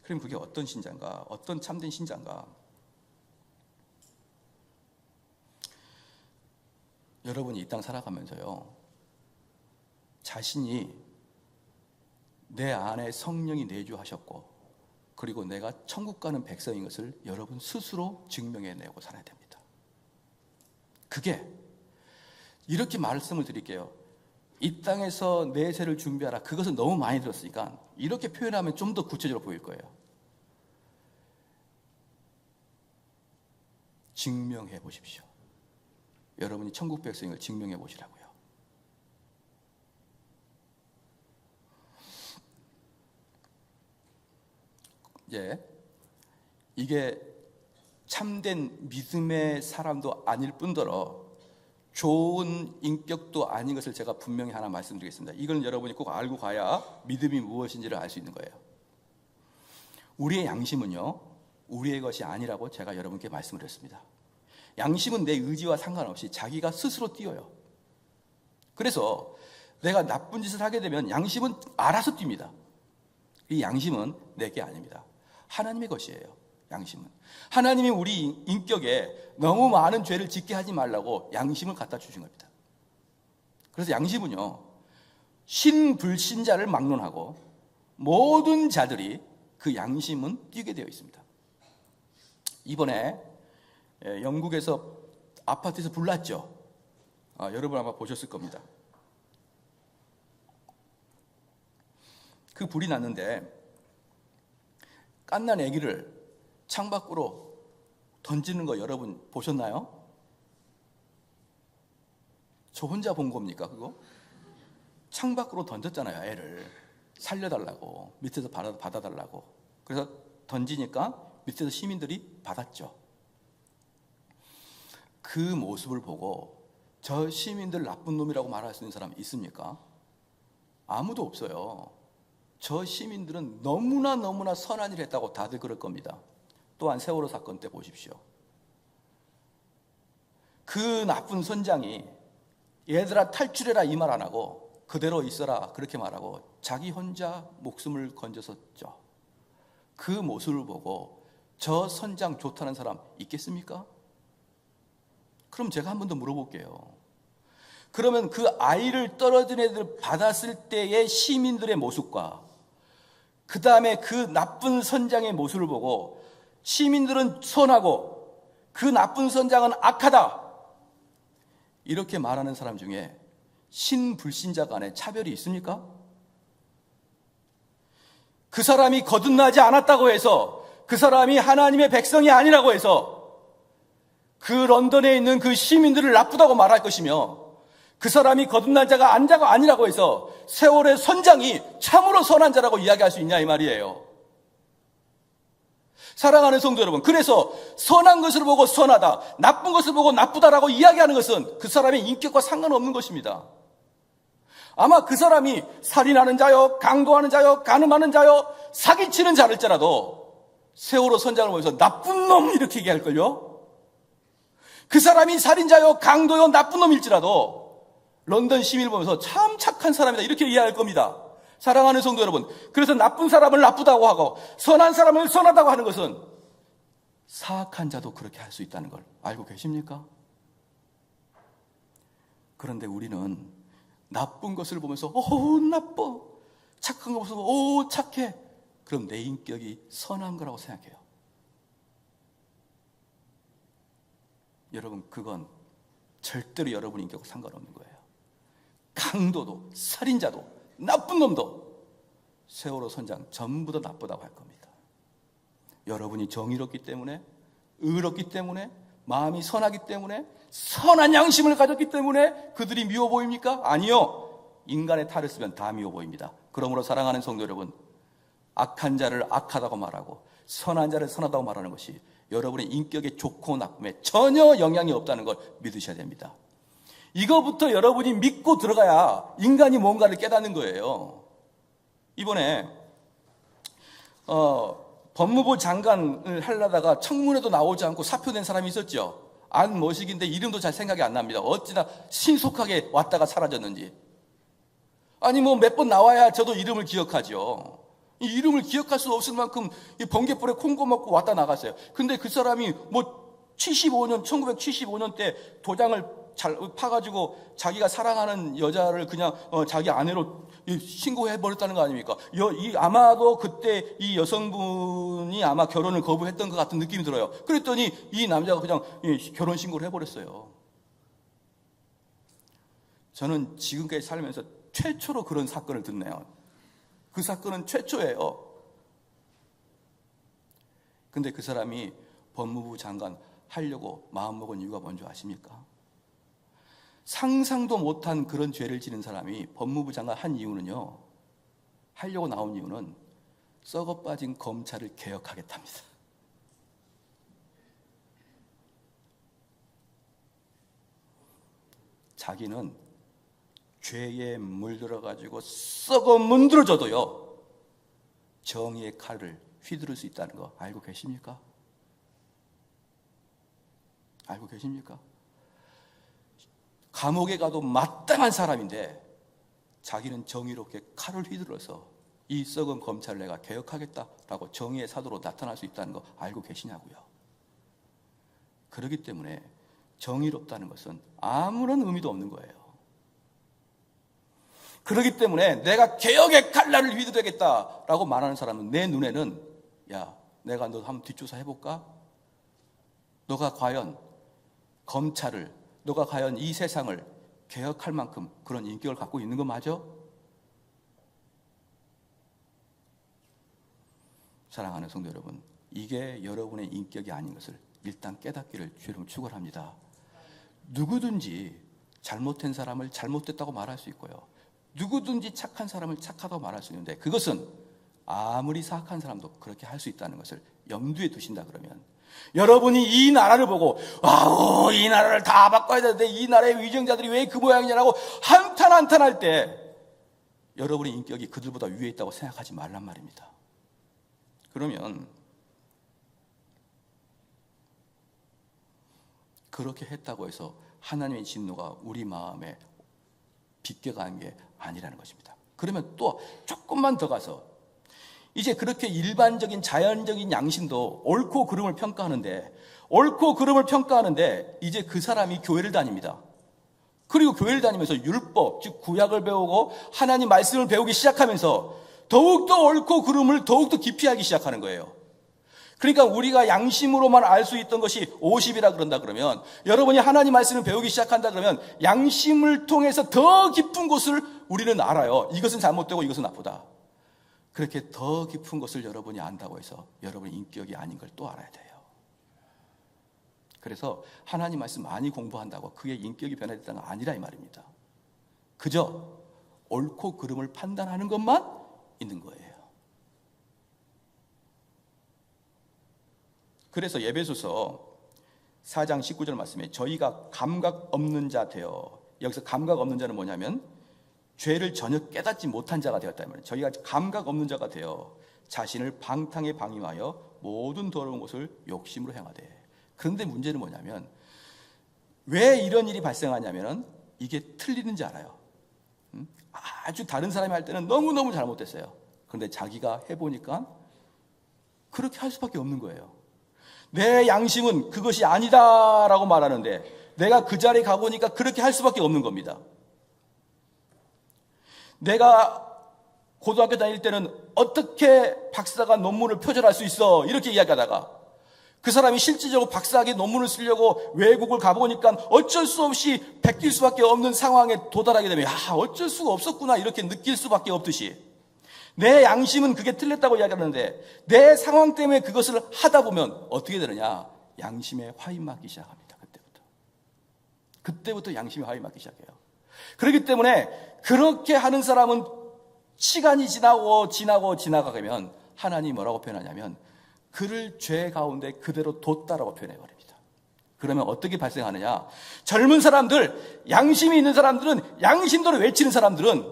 그럼 그게 어떤 신자인가? 어떤 참된 신자인가? 여러분이 이 땅 살아가면서요 자신이 내 안에 성령이 내주하셨고 그리고 내가 천국 가는 백성인 것을 여러분 스스로 증명해내고 살아야 됩니다. 그게 이렇게 말씀을 드릴게요. 이 땅에서 내세를 준비하라. 그것은 너무 많이 들었으니까 이렇게 표현하면 좀 더 구체적으로 보일 거예요. 증명해 보십시오. 여러분이 천국 백성을 증명해 보시라고요. 이게 참된 믿음의 사람도 아닐 뿐더러 좋은 인격도 아닌 것을 제가 분명히 하나 말씀드리겠습니다. 이건 여러분이 꼭 알고 가야 믿음이 무엇인지를 알 수 있는 거예요. 우리의 양심은요 우리의 것이 아니라고 제가 여러분께 말씀을 드렸습니다. 양심은 내 의지와 상관없이 자기가 스스로 뛰어요. 그래서 내가 나쁜 짓을 하게 되면 양심은 알아서 뜁니다. 이 양심은 내게 아닙니다. 하나님의 것이에요. 양심은 하나님이 우리 인격에 너무 많은 죄를 짓게 하지 말라고 양심을 갖다 주신 겁니다. 그래서 양심은요 신불신자를 막론하고 모든 자들이 그 양심은 뛰게 되어 있습니다. 이번에 영국에서 아파트에서 불 났죠. 여러분 아마 보셨을 겁니다. 그 불이 났는데 갓난 아기를 창밖으로 던지는 거 여러분 보셨나요? 저 혼자 본 겁니까 그거? 창밖으로 던졌잖아요. 애를 살려달라고 밑에서 받아달라고. 그래서 던지니까 밑에서 시민들이 받았죠. 그 모습을 보고 저 시민들 나쁜 놈이라고 말할 수 있는 사람 있습니까? 아무도 없어요. 저 시민들은 너무나 선한 일을 했다고 다들 그럴 겁니다. 또한 세월호 사건 때 보십시오. 그 나쁜 선장이 얘들아 탈출해라 이 말 안 하고 그대로 있어라 그렇게 말하고 자기 혼자 목숨을 건졌었죠. 그 모습을 보고 저 선장 좋다는 사람 있겠습니까? 그럼 제가 한 번 더 물어볼게요. 그러면 그 아이를 떨어진 애들 받았을 때의 시민들의 모습과 그 다음에 그 나쁜 선장의 모습을 보고 시민들은 선하고 그 나쁜 선장은 악하다 이렇게 말하는 사람 중에 신불신자 간에 차별이 있습니까? 그 사람이 거듭나지 않았다고 해서 그 사람이 하나님의 백성이 아니라고 해서 그 런던에 있는 그 시민들을 나쁘다고 말할 것이며 그 사람이 거듭난 자가 아니라고 해서 세월의 선장이 참으로 선한 자라고 이야기할 수 있냐 이 말이에요. 사랑하는 성도 여러분, 그래서 선한 것을 보고 선하다, 나쁜 것을 보고 나쁘다라고 이야기하는 것은 그 사람의 인격과 상관없는 것입니다. 아마 그 사람이 살인하는 자요, 강도하는 자요, 간음하는 자요, 사기치는 자일지라도 세월호 선장을 보면서 나쁜 놈 이렇게 얘기할걸요. 그 사람이 살인자요, 강도요, 나쁜 놈일지라도 런던 시민을 보면서 참 착한 사람이다 이렇게 이해할 겁니다. 사랑하는 성도 여러분, 그래서 나쁜 사람을 나쁘다고 하고 선한 사람을 선하다고 하는 것은 사악한 자도 그렇게 할 수 있다는 걸 알고 계십니까? 그런데 우리는 나쁜 것을 보면서 나빠, 착한 거 보면서 착해, 그럼 내 인격이 선한 거라고 생각해요. 여러분, 그건 절대로 여러분 인격과 상관없는 거예요. 강도도 살인자도 나쁜 놈도 세월호 선장 전부 다 나쁘다고 할 겁니다. 여러분이 정의롭기 때문에, 의롭기 때문에, 마음이 선하기 때문에, 선한 양심을 가졌기 때문에 그들이 미워 보입니까? 아니요. 인간의 탈을 쓰면 다 미워 보입니다. 그러므로 사랑하는 성도 여러분, 악한 자를 악하다고 말하고 선한 자를 선하다고 말하는 것이 여러분의 인격의 좋고 나쁨에 전혀 영향이 없다는 걸 믿으셔야 됩니다. 이거부터 여러분이 믿고 들어가야 인간이 뭔가를 깨닫는 거예요. 이번에 법무부 장관을 하려다가 청문회도 나오지 않고 사표낸 사람이 있었죠. 안머식인데 이름도 잘 생각이 안 납니다. 어찌나 신속하게 왔다가 사라졌는지. 아니 몇 번 나와야 저도 이름을 기억하죠. 이 이름을 기억할 수 없을 만큼 이 번개불에 콩고 먹고 왔다 나갔어요. 근데 그 사람이 1975년 때 도장을 잘 파가지고 자기가 사랑하는 여자를 그냥 자기 아내로 신고해버렸다는 거 아닙니까? 아마도 그때 이 여성분이 아마 결혼을 거부했던 것 같은 느낌이 들어요. 그랬더니 이 남자가 그냥 결혼 신고를 해버렸어요. 저는 지금까지 살면서 최초로 그런 사건을 듣네요. 그 사건은 최초예요. 근데 그 사람이 법무부 장관 하려고 마음먹은 이유가 뭔지 아십니까? 상상도 못한 그런 죄를 지는 사람이 법무부 장관 한 이유는요, 하려고 나온 이유는 썩어 빠진 검찰을 개혁하겠답니다. 자기는 죄에 물들어가지고 썩어 문드러져도요, 정의의 칼을 휘두를 수 있다는 거 알고 계십니까? 알고 계십니까? 감옥에 가도 마땅한 사람인데 자기는 정의롭게 칼을 휘둘러서 이 썩은 검찰을 내가 개혁하겠다라고 정의의 사도로 나타날 수 있다는 거 알고 계시냐고요. 그렇기 때문에 정의롭다는 것은 아무런 의미도 없는 거예요. 그렇기 때문에 내가 개혁의 칼날을 휘두르겠다라고 말하는 사람은 내 눈에는, 야, 내가 너 한번 뒷조사 해볼까? 너가 과연 검찰을, 너가 과연 이 세상을 개혁할 만큼 그런 인격을 갖고 있는 거 맞아? 사랑하는 성도 여러분, 이게 여러분의 인격이 아닌 것을 일단 깨닫기를 주님 축원합니다. 누구든지 잘못된 사람을 잘못됐다고 말할 수 있고요, 누구든지 착한 사람을 착하다고 말할 수 있는데, 그것은 아무리 사악한 사람도 그렇게 할 수 있다는 것을 염두에 두신다 그러면, 여러분이 이 나라를 보고 와우, 이 나라를 다 바꿔야 되는데 이 나라의 위정자들이 왜 그 모양이냐라고 한탄할 때 여러분의 인격이 그들보다 위에 있다고 생각하지 말란 말입니다. 그러면 그렇게 했다고 해서 하나님의 진노가 우리 마음에 빗겨가는 게 아니라는 것입니다. 그러면 또 조금만 더 가서, 이제 그렇게 일반적인 자연적인 양심도 옳고 그름을 평가하는데 이제 그 사람이 교회를 다닙니다. 그리고 교회를 다니면서 율법, 즉 구약을 배우고 하나님 말씀을 배우기 시작하면서 더욱더 옳고 그름을 더욱더 깊이 하기 시작하는 거예요. 그러니까 우리가 양심으로만 알 수 있던 것이 50이라 그런다 그러면, 여러분이 하나님 말씀을 배우기 시작한다 그러면 양심을 통해서 더 깊은 것을 우리는 알아요. 이것은 잘못되고 이것은 나쁘다. 그렇게 더 깊은 것을 여러분이 안다고 해서 여러분의 인격이 아닌 걸 또 알아야 돼요. 그래서 하나님 말씀 많이 공부한다고 그게 인격이 변화됐다는 건 아니라 이 말입니다. 그저 옳고 그름을 판단하는 것만 있는 거예요. 그래서 에베소서 4장 19절 말씀에 저희가 감각 없는 자 되어, 여기서 감각 없는 자는 뭐냐면 죄를 전혀 깨닫지 못한 자가 되었다 말이에요. 저희가 감각 없는 자가 되어 자신을 방탕에 방임하여 모든 더러운 것을 욕심으로 행하되. 그런데 문제는 뭐냐면 왜 이런 일이 발생하냐면은 이게 틀리는지 알아요. 아주 다른 사람이 할 때는 너무너무 잘못됐어요. 그런데 자기가 해보니까 그렇게 할 수밖에 없는 거예요. 내 양심은 그것이 아니다라고 말하는데 내가 그 자리에 가보니까 그렇게 할 수밖에 없는 겁니다. 내가 고등학교 다닐 때는 어떻게 박사가 논문을 표절할 수 있어? 이렇게 이야기하다가 그 사람이 실질적으로 박사학위 논문을 쓰려고 외국을 가보니까 어쩔 수 없이 베낄 수밖에 없는 상황에 도달하게 되면 어쩔 수가 없었구나 이렇게 느낄 수밖에 없듯이 내 양심은 그게 틀렸다고 이야기하는데 내 상황 때문에 그것을 하다 보면 어떻게 되느냐? 양심에 화인 맞기 시작합니다. 그때부터 양심에 화인 맞기 시작해요. 그렇기 때문에 그렇게 하는 사람은 시간이 지나가면 하나님이 뭐라고 표현하냐면 그를 죄 가운데 그대로 뒀다라고 표현해버립니다. 그러면 어떻게 발생하느냐? 젊은 사람들, 양심이 있는 사람들은, 양심대로 외치는 사람들은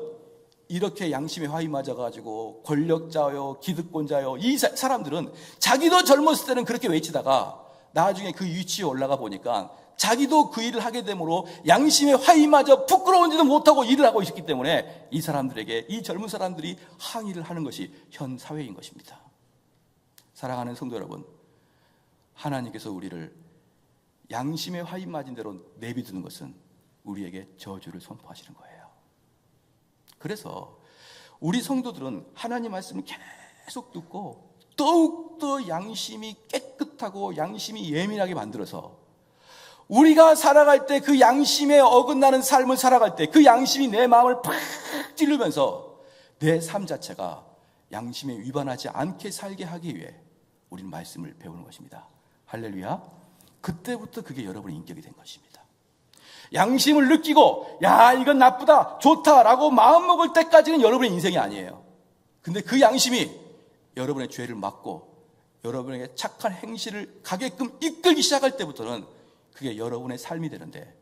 이렇게 양심에 화이 맞아가지고 권력자요, 기득권자요, 이 사람들은 자기도 젊었을 때는 그렇게 외치다가 나중에 그 위치에 올라가 보니까 자기도 그 일을 하게 되므로 양심에 화이 맞아 부끄러운지도 못하고 일을 하고 있었기 때문에 이 사람들에게, 이 젊은 사람들이 항의를 하는 것이 현 사회인 것입니다. 사랑하는 성도 여러분, 하나님께서 우리를 양심에 화이 맞은 대로 내비두는 것은 우리에게 저주를 선포하시는 거예요. 그래서 우리 성도들은 하나님 말씀을 계속 듣고 더욱더 양심이 깨끗하고 양심이 예민하게 만들어서 우리가 살아갈 때 그 양심에 어긋나는 삶을 살아갈 때 그 양심이 내 마음을 팍 찌르면서 내 삶 자체가 양심에 위반하지 않게 살게 하기 위해 우리는 말씀을 배우는 것입니다. 할렐루야. 그때부터 그게 여러분의 인격이 된 것입니다. 양심을 느끼고 이건 나쁘다 좋다라고 마음먹을 때까지는 여러분의 인생이 아니에요. 근데 그 양심이 여러분의 죄를 막고 여러분에게 착한 행실을 가게끔 이끌기 시작할 때부터는 그게 여러분의 삶이 되는데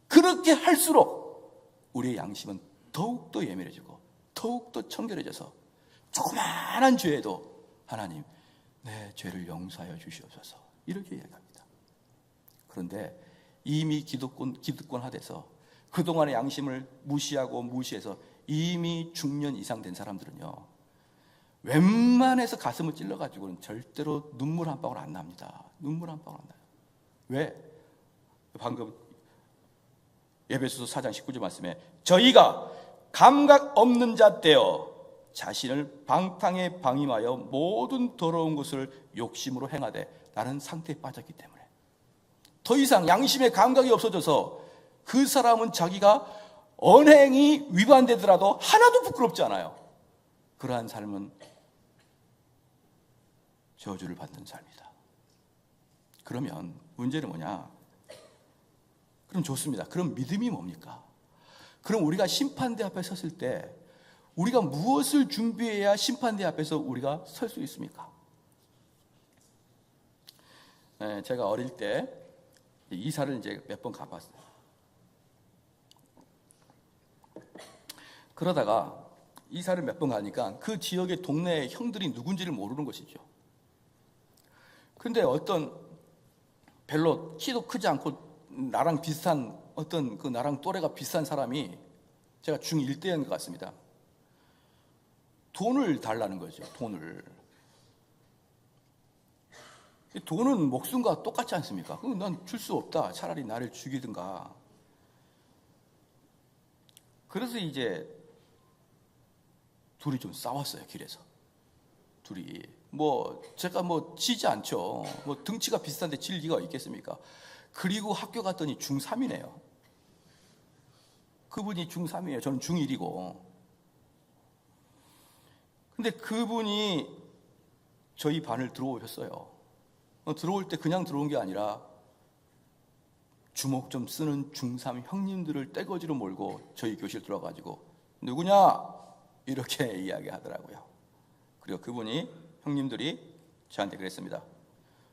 그렇게 할수록 우리의 양심은 더욱더 예민해지고 더욱더 청결해져서 조그마한 죄에도 하나님 내 죄를 용서하여 주시옵소서 이렇게 이야기합니다. 그런데 이미 기득권화돼서 그동안의 양심을 무시해서 이미 중년 이상 된 사람들은요 웬만해서 가슴을 찔러가지고는 절대로 눈물 한 방울 안 납니다. 눈물 한 방울 안 나요. 왜? 방금 에베소서 4장 19절 말씀에 저희가 감각 없는 자 되어 자신을 방탕에 방임하여 모든 더러운 것을 욕심으로 행하되 라는 상태에 빠졌기 때문에 더 이상 양심의 감각이 없어져서 그 사람은 자기가 언행이 위반되더라도 하나도 부끄럽지 않아요. 그러한 삶은 저주를 받는 삶이다. 그러면 문제는 뭐냐? 그럼 좋습니다. 그럼 믿음이 뭡니까? 그럼 우리가 심판대 앞에 섰을 때 우리가 무엇을 준비해야 심판대 앞에서 우리가 설 수 있습니까? 제가 어릴 때 이사를 이제 몇 번 가봤어요. 그러다가 이사를 몇 번 가니까 그 지역의 동네 형들이 누군지를 모르는 것이죠. 근데 어떤 별로 키도 크지 않고 나랑 비슷한 어떤 그 나랑 또래가 비슷한 사람이 제가 중1 때인 것 같습니다. 돈을 달라는 거죠. 돈은 목숨과 똑같지 않습니까? 난 줄 수 없다. 차라리 나를 죽이든가. 그래서 이제 둘이 좀 싸웠어요. 길에서. 둘이. 제가 지지 않죠. 등치가 비슷한데 질 리가 있겠습니까? 그리고 학교 갔더니 중3이네요. 그분이 중3이에요. 저는 중1이고. 근데 그분이 저희 반을 들어오셨어요. 들어올 때 그냥 들어온 게 아니라 주먹 좀 쓰는 중3 형님들을 떼거지로 몰고 저희 교실 들어가지고 누구냐? 이렇게 이야기하더라고요. 그리고 그분이 형님들이 저한테 그랬습니다.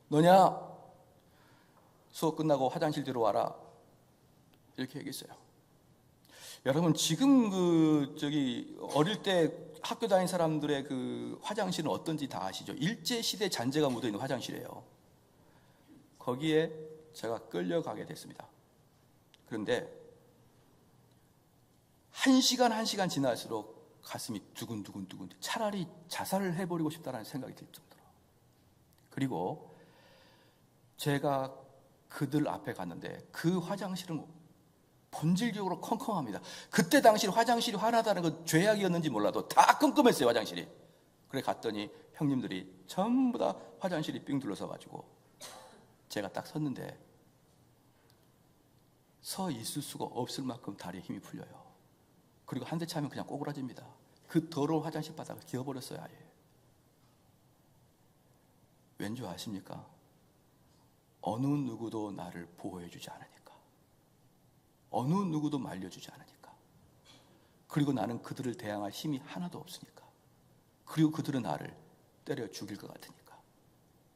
너냐? 수업 끝나고 화장실 들어와라. 이렇게 얘기했어요. 여러분 지금 어릴 때 학교 다닌 사람들의 그 화장실은 어떤지 다 아시죠? 일제시대 잔재가 묻어있는 화장실이에요. 거기에 제가 끌려가게 됐습니다. 그런데 1시간 지날수록 가슴이 두근두근 차라리 자살을 해버리고 싶다는 생각이 들 정도로. 그리고 제가 그들 앞에 갔는데 그 화장실은 본질적으로 컴컴합니다. 그때 당시 화장실이 화나다는 건 죄악이었는지 몰라도 다 끔끔했어요, 화장실이. 그래 갔더니 형님들이 전부 다 화장실이 삥 둘러서가지고 제가 딱 섰는데 서 있을 수가 없을 만큼 다리에 힘이 풀려요. 그리고 한 대 차면 그냥 꼬꾸라집니다. 그 더러운 화장실 바닥을 기어버렸어요, 아예. 왠지 아십니까? 어느 누구도 나를 보호해주지 않으니까. 어느 누구도 말려주지 않으니까. 그리고 나는 그들을 대항할 힘이 하나도 없으니까. 그리고 그들은 나를 때려 죽일 것 같으니까.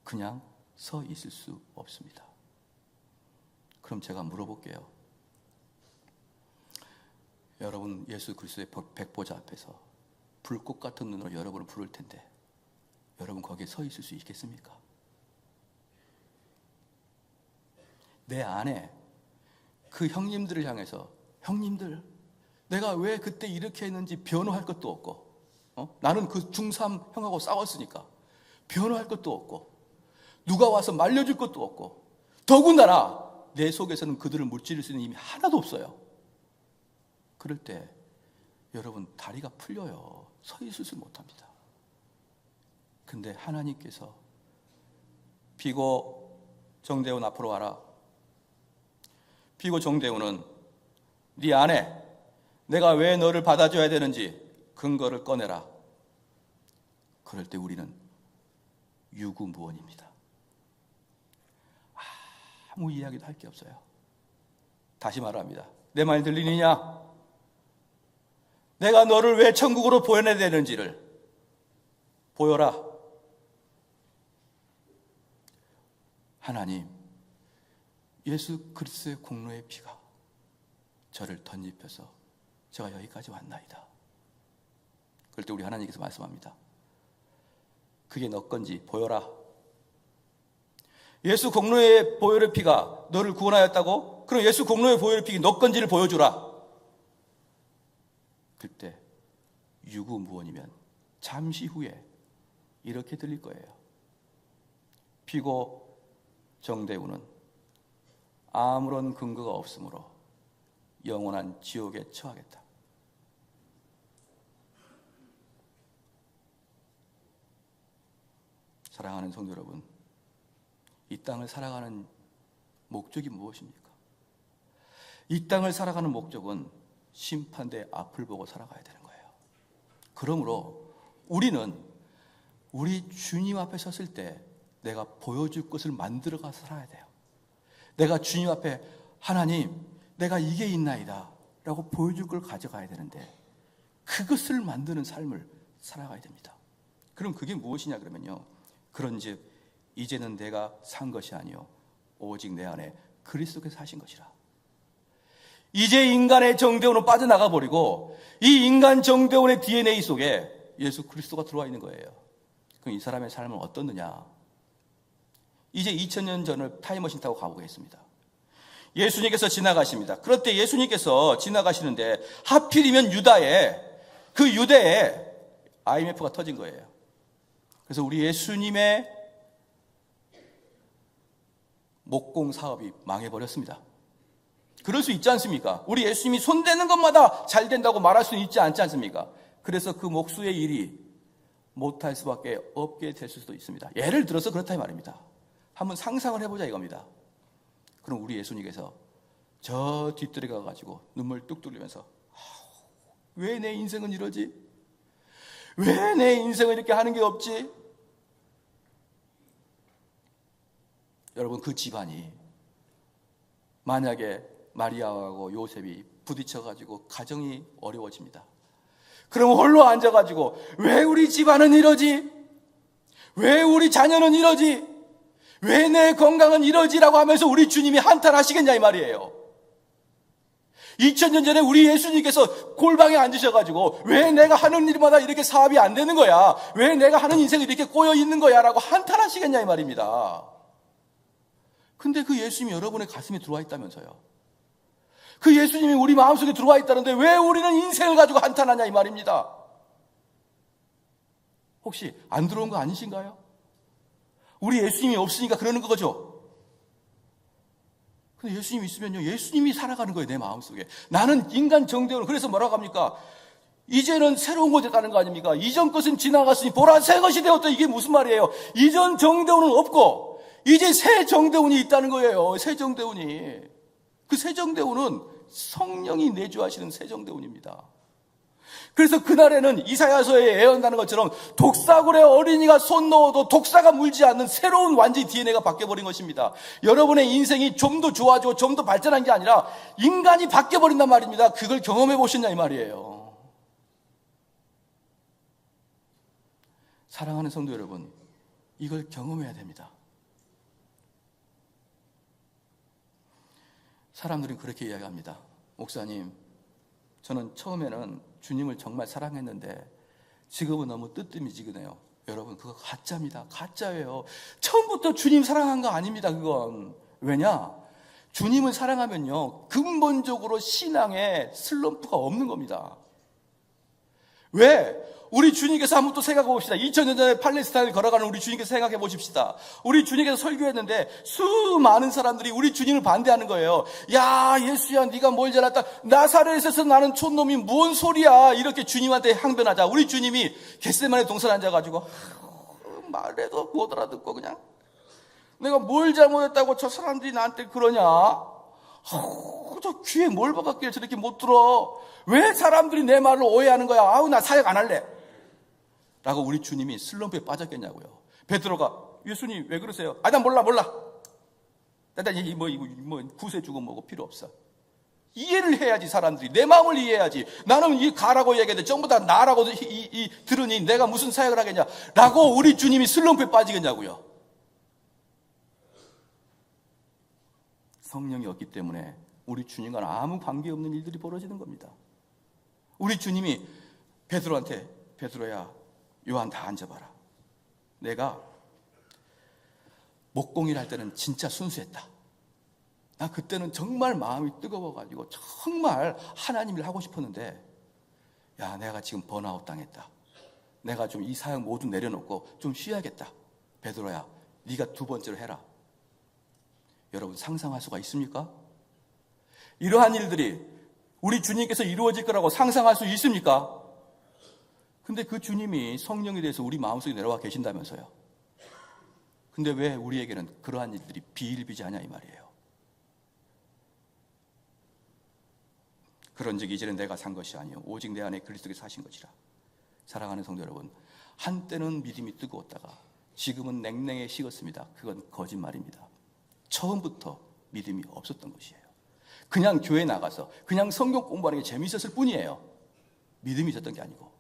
그냥 서 있을 수 없습니다. 그럼 제가 물어볼게요. 여러분, 예수 그리스도의 백보자 앞에서 불꽃 같은 눈으로 여러분을 부를 텐데 여러분 거기에 서 있을 수 있겠습니까? 내 안에 그 형님들을 향해서 형님들, 내가 왜 그때 이렇게 했는지 변호할 것도 없고 나는 그 중3 형하고 싸웠으니까 변호할 것도 없고 누가 와서 말려줄 것도 없고 더군다나 내 속에서는 그들을 물질릴 수 있는 힘이 하나도 없어요. 그럴 때 여러분 다리가 풀려요. 서 있을 수 못합니다. 근데 하나님께서 비고 정대훈 앞으로 와라. 비고 정대훈은 네 안에 내가 왜 너를 받아줘야 되는지 근거를 꺼내라. 그럴 때 우리는 유구무원입니다. 아무 이야기도 할 게 없어요. 다시 말합니다. 내 말 들리느냐? 내가 너를 왜 천국으로 보내야 되는지를 보여라. 하나님, 예수 그리스도의 공로의 피가 저를 덧입혀서 제가 여기까지 왔나이다. 그럴 때 우리 하나님께서 말씀합니다. 그게 너 건지 보여라. 예수 공로의 보혈의 피가 너를 구원하였다고? 그럼 예수 공로의 보혈의 피가 너 건지를 보여주라. 그때 유구무원이면 잠시 후에 이렇게 들릴 거예요. 비고 정대훈은 아무런 근거가 없으므로 영원한 지옥에 처하겠다. 사랑하는 성도 여러분, 이 땅을 살아가는 목적이 무엇입니까? 이 땅을 살아가는 목적은 심판대 앞을 보고 살아가야 되는 거예요. 그러므로 우리는 우리 주님 앞에 섰을 때 내가 보여줄 것을 만들어가서 살아야 돼요. 내가 주님 앞에 하나님, 내가 이게 있나이다 라고 보여줄 걸 가져가야 되는데 그것을 만드는 삶을 살아가야 됩니다. 그럼 그게 무엇이냐 그러면요, 그런즉 이제는 내가 산 것이 아니요 오직 내 안에 그리스도께서 사신 것이라. 이제 인간의 정대원은 빠져나가 버리고 이 인간 정대원의 DNA 속에 예수 그리스도가 들어와 있는 거예요. 그럼 이 사람의 삶은 어떻느냐? 이제 2000년 전을 타임머신 타고 가보겠습니다. 예수님께서 지나가십니다. 그럴 때 예수님께서 지나가시는데 하필이면 그 유대에 IMF가 터진 거예요. 그래서 우리 예수님의 목공 사업이 망해버렸습니다. 그럴 수 있지 않습니까? 우리 예수님이 손대는 것마다 잘 된다고 말할 수 있지 않지 않습니까? 그래서 그 목수의 일이 못할 수밖에 없게 될 수도 있습니다. 예를 들어서 그렇다 이 말입니다. 한번 상상을 해보자 이겁니다. 그럼 우리 예수님께서 저 뒷뜰에 가가지고 눈물 뚝 흘리면서 왜 내 인생은 이러지? 왜 내 인생은 이렇게 하는 게 없지? 여러분, 그 집안이 만약에 마리아하고 요셉이 부딪혀가지고 가정이 어려워집니다. 그럼 홀로 앉아가지고 왜 우리 집안은 이러지? 왜 우리 자녀는 이러지? 왜 내 건강은 이러지라고 하면서 우리 주님이 한탄하시겠냐 이 말이에요. 2000년 전에 우리 예수님께서 골방에 앉으셔가지고 왜 내가 하는 일마다 이렇게 사업이 안 되는 거야? 왜 내가 하는 인생이 이렇게 꼬여 있는 거야? 라고 한탄하시겠냐 이 말입니다. 근데 그 예수님이 여러분의 가슴에 들어와 있다면서요. 그 예수님이 우리 마음속에 들어와 있다는데 왜 우리는 인생을 가지고 한탄하냐 이 말입니다. 혹시 안 들어온 거 아니신가요? 우리 예수님이 없으니까 그러는 거죠. 근데 예수님이 있으면요, 예수님이 살아가는 거예요, 내 마음속에. 나는 인간 정대원은, 그래서 뭐라고 합니까? 이제는 새로운 것이 됐다는 거 아닙니까? 이전 것은 지나갔으니 보라 새 것이 되었다. 이게 무슨 말이에요? 이전 정대원은 없고 이제 새 정대원이 있다는 거예요. 새 정대원이. 그 새 정대원은 성령이 내주하시는 새 정대원입니다. 그래서 그날에는 이사야서에 예언하는 것처럼 독사굴에 어린이가 손 넣어도 독사가 물지 않는 새로운 완전히 DNA가 바뀌어버린 것입니다. 여러분의 인생이 좀 더 좋아지고 좀 더 발전한 게 아니라 인간이 바뀌어버린단 말입니다. 그걸 경험해 보셨냐 이 말이에요. 사랑하는 성도 여러분, 이걸 경험해야 됩니다. 사람들은 그렇게 이야기합니다. 목사님, 저는 처음에는 주님을 정말 사랑했는데 지금은 너무 뜨뜻미지근해요. 여러분, 그거 가짜입니다. 가짜예요. 처음부터 주님 사랑한 거 아닙니다. 그건. 왜냐? 주님을 사랑하면요, 근본적으로 신앙에 슬럼프가 없는 겁니다. 왜? 우리 주님께서 한번 또 생각해 봅시다. 2000년 전에 팔레스타인을 걸어가는 우리 주님께서 생각해 보십시다. 우리 주님께서 설교했는데 수많은 사람들이 우리 주님을 반대하는 거예요. 야, 예수야, 네가 뭘 잘났다. 나사렛에서 나는 촌놈이 뭔 소리야. 이렇게 주님한테 항변하자. 우리 주님이 겟세마네 동산 앉아가지고 말해도 못 알아듣고 그냥 내가 뭘 잘못했다고 저 사람들이 나한테 그러냐. 저 귀에 뭘 박았길래 저렇게 못 들어. 왜 사람들이 내 말을 오해하는 거야. 아우, 나 사역 안 할래 라고 우리 주님이 슬럼프에 빠졌겠냐고요. 베드로가, 예수님 왜 그러세요? 난 몰라. 나 구세 주고 뭐고 필요 없어. 이해를 해야지. 사람들이 내 마음을 이해해야지. 나는 이 가라고 얘기했는데 전부 다 나라고 들으니 내가 무슨 사역을 하겠냐 라고 우리 주님이 슬럼프에 빠지겠냐고요. 성령이 없기 때문에 우리 주님과는 아무 관계없는 일들이 벌어지는 겁니다. 우리 주님이 베드로한테, 베드로야, 요한 다 앉아봐라. 내가 목공일 할 때는 진짜 순수했다. 나 그때는 정말 마음이 뜨거워가지고 정말 하나님 일 하고 싶었는데, 야, 내가 지금 번아웃 당했다. 내가 좀 이 사역 모두 내려놓고 좀 쉬어야겠다. 베드로야, 네가 두 번째로 해라. 여러분, 상상할 수가 있습니까? 이러한 일들이 우리 주님께서 이루어질 거라고 상상할 수 있습니까? 근데 그 주님이 성령에 대해서 우리 마음속에 내려와 계신다면서요. 근데 왜 우리에게는 그러한 일들이 비일비재하냐 이 말이에요. 그런즉 이제는 내가 산 것이 아니요 오직 내 안에 그리스도께서 사신 것이라. 사랑하는 성도 여러분, 한때는 믿음이 뜨거웠다가 지금은 냉랭해 식었습니다. 그건 거짓말입니다. 처음부터 믿음이 없었던 것이에요. 그냥 교회 나가서 그냥 성경 공부하는 게 재미있었을 뿐이에요. 믿음이 있었던 게 아니고.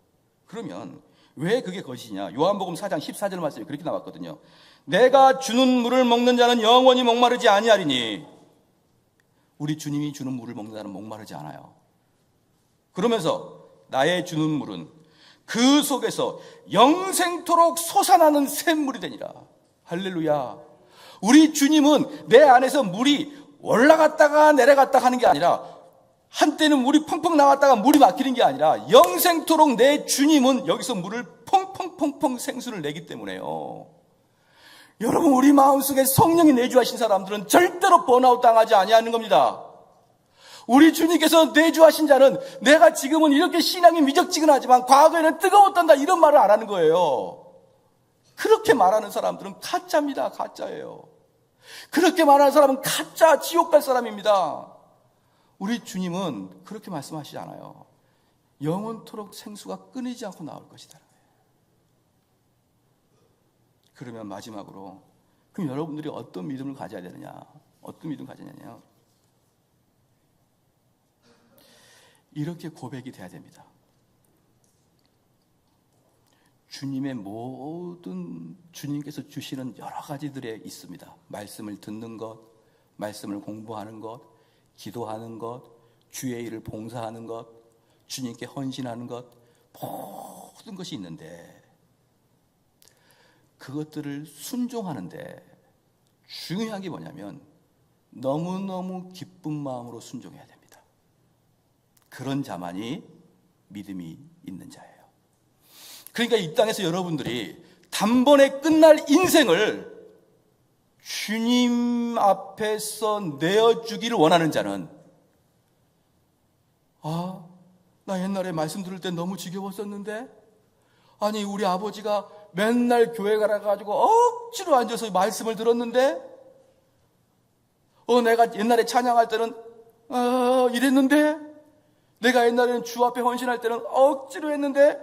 그러면 왜 그게 거짓이냐? 요한복음 4장 14절 말씀이 그렇게 나왔거든요. 내가 주는 물을 먹는 자는 영원히 목마르지 아니하리니. 우리 주님이 주는 물을 먹는 자는 목마르지 않아요. 그러면서 나의 주는 물은 그 속에서 영생토록 솟아나는 샘물이 되니라. 할렐루야. 우리 주님은 내 안에서 물이 올라갔다가 내려갔다가 하는 게 아니라, 한때는 물이 펑펑 나왔다가 물이 막히는 게 아니라 영생토록 내 주님은 여기서 물을 펑펑펑펑 생수를 내기 때문에요. 여러분, 우리 마음속에 성령이 내주하신 사람들은 절대로 번아웃 당하지 아니하는 겁니다. 우리 주님께서 내주하신 자는 내가 지금은 이렇게 신앙이 미적지근하지만 과거에는 뜨거웠단다 이런 말을 안 하는 거예요. 그렇게 말하는 사람들은 가짜입니다. 가짜예요. 그렇게 말하는 사람은 가짜, 지옥 갈 사람입니다. 우리 주님은 그렇게 말씀하시지 않아요. 영원토록 생수가 끊이지 않고 나올 것이다. 그러면 마지막으로, 그럼 여러분들이 어떤 믿음을 가져야 되느냐? 어떤 믿음을 가져야냐요? 이렇게 고백이 돼야 됩니다. 주님의 모든, 주님께서 주시는 여러 가지들에 있습니다. 말씀을 듣는 것, 말씀을 공부하는 것, 기도하는 것, 주의 일을 봉사하는 것, 주님께 헌신하는 것, 모든 것이 있는데 그것들을 순종하는데 중요한 게 뭐냐면 너무너무 기쁜 마음으로 순종해야 됩니다. 그런 자만이 믿음이 있는 자예요. 그러니까 이 땅에서 여러분들이 단번에 끝날 인생을 주님 앞에서 내어주기를 원하는 자는, 나 옛날에 말씀 들을 때 너무 지겨웠었는데, 아니 우리 아버지가 맨날 교회 가가지고 억지로 앉아서 말씀을 들었는데, 내가 옛날에 찬양할 때는 이랬는데, 내가 옛날에는 주 앞에 헌신할 때는 억지로 했는데,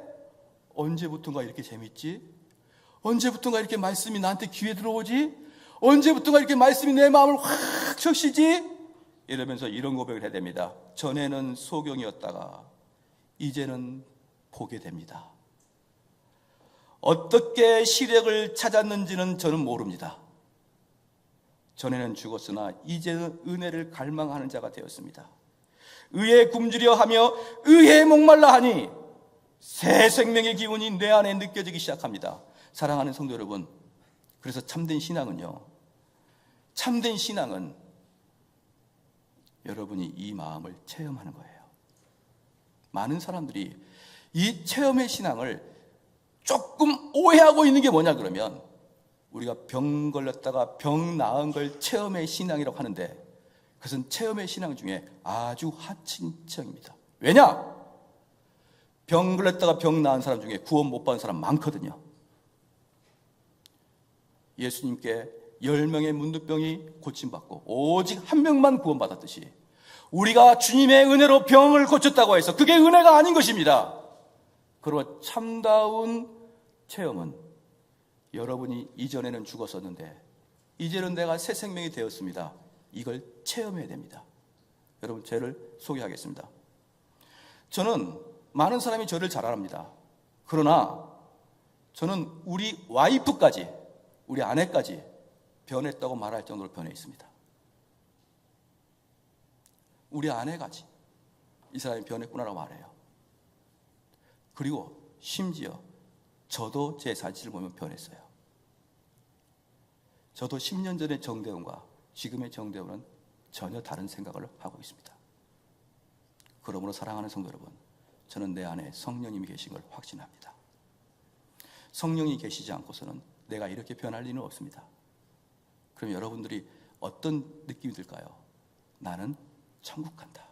언제부턴가 이렇게 재밌지? 언제부턴가 이렇게 말씀이 나한테 귀에 들어오지? 언제부턴가 이렇게 말씀이 내 마음을 확 적시지? 이러면서 이런 고백을 해야 됩니다. 전에는 소경이었다가 이제는 보게 됩니다. 어떻게 시력을 찾았는지는 저는 모릅니다. 전에는 죽었으나 이제는 은혜를 갈망하는 자가 되었습니다. 의에 굶주려 하며 의에 목말라 하니 새 생명의 기운이 내 안에 느껴지기 시작합니다. 사랑하는 성도 여러분, 그래서 참된 신앙은 여러분이 이 마음을 체험하는 거예요. 많은 사람들이 이 체험의 신앙을 조금 오해하고 있는 게 뭐냐 그러면, 우리가 병 걸렸다가 병 나은 걸 체험의 신앙이라고 하는데, 그것은 체험의 신앙 중에 아주 하층입니다. 왜냐? 병 걸렸다가 병 나은 사람 중에 구원 못 받은 사람 많거든요. 예수님께 10명의 문둥병이 고침받고 오직 한 명만 구원받았듯이, 우리가 주님의 은혜로 병을 고쳤다고 해서 그게 은혜가 아닌 것입니다. 그리고 참다운 체험은, 여러분이 이전에는 죽었었는데 이제는 내가 새 생명이 되었습니다. 이걸 체험해야 됩니다. 여러분, 저를 소개하겠습니다. 저는 많은 사람이 저를 잘 압니다. 그러나 저는 우리 와이프까지, 우리 아내까지 변했다고 말할 정도로 변해 있습니다. 우리 아내까지 이 사람이 변했구나라고 말해요. 그리고 심지어 저도 제 사진을 보면 변했어요. 저도 10년 전의 정대훈과 지금의 정대훈은 전혀 다른 생각을 하고 있습니다. 그러므로 사랑하는 성도 여러분, 저는 내 안에 성령님이 계신 걸 확신합니다. 성령이 계시지 않고서는 내가 이렇게 변할 리는 없습니다. 그럼 여러분들이 어떤 느낌이 들까요? 나는 천국 간다.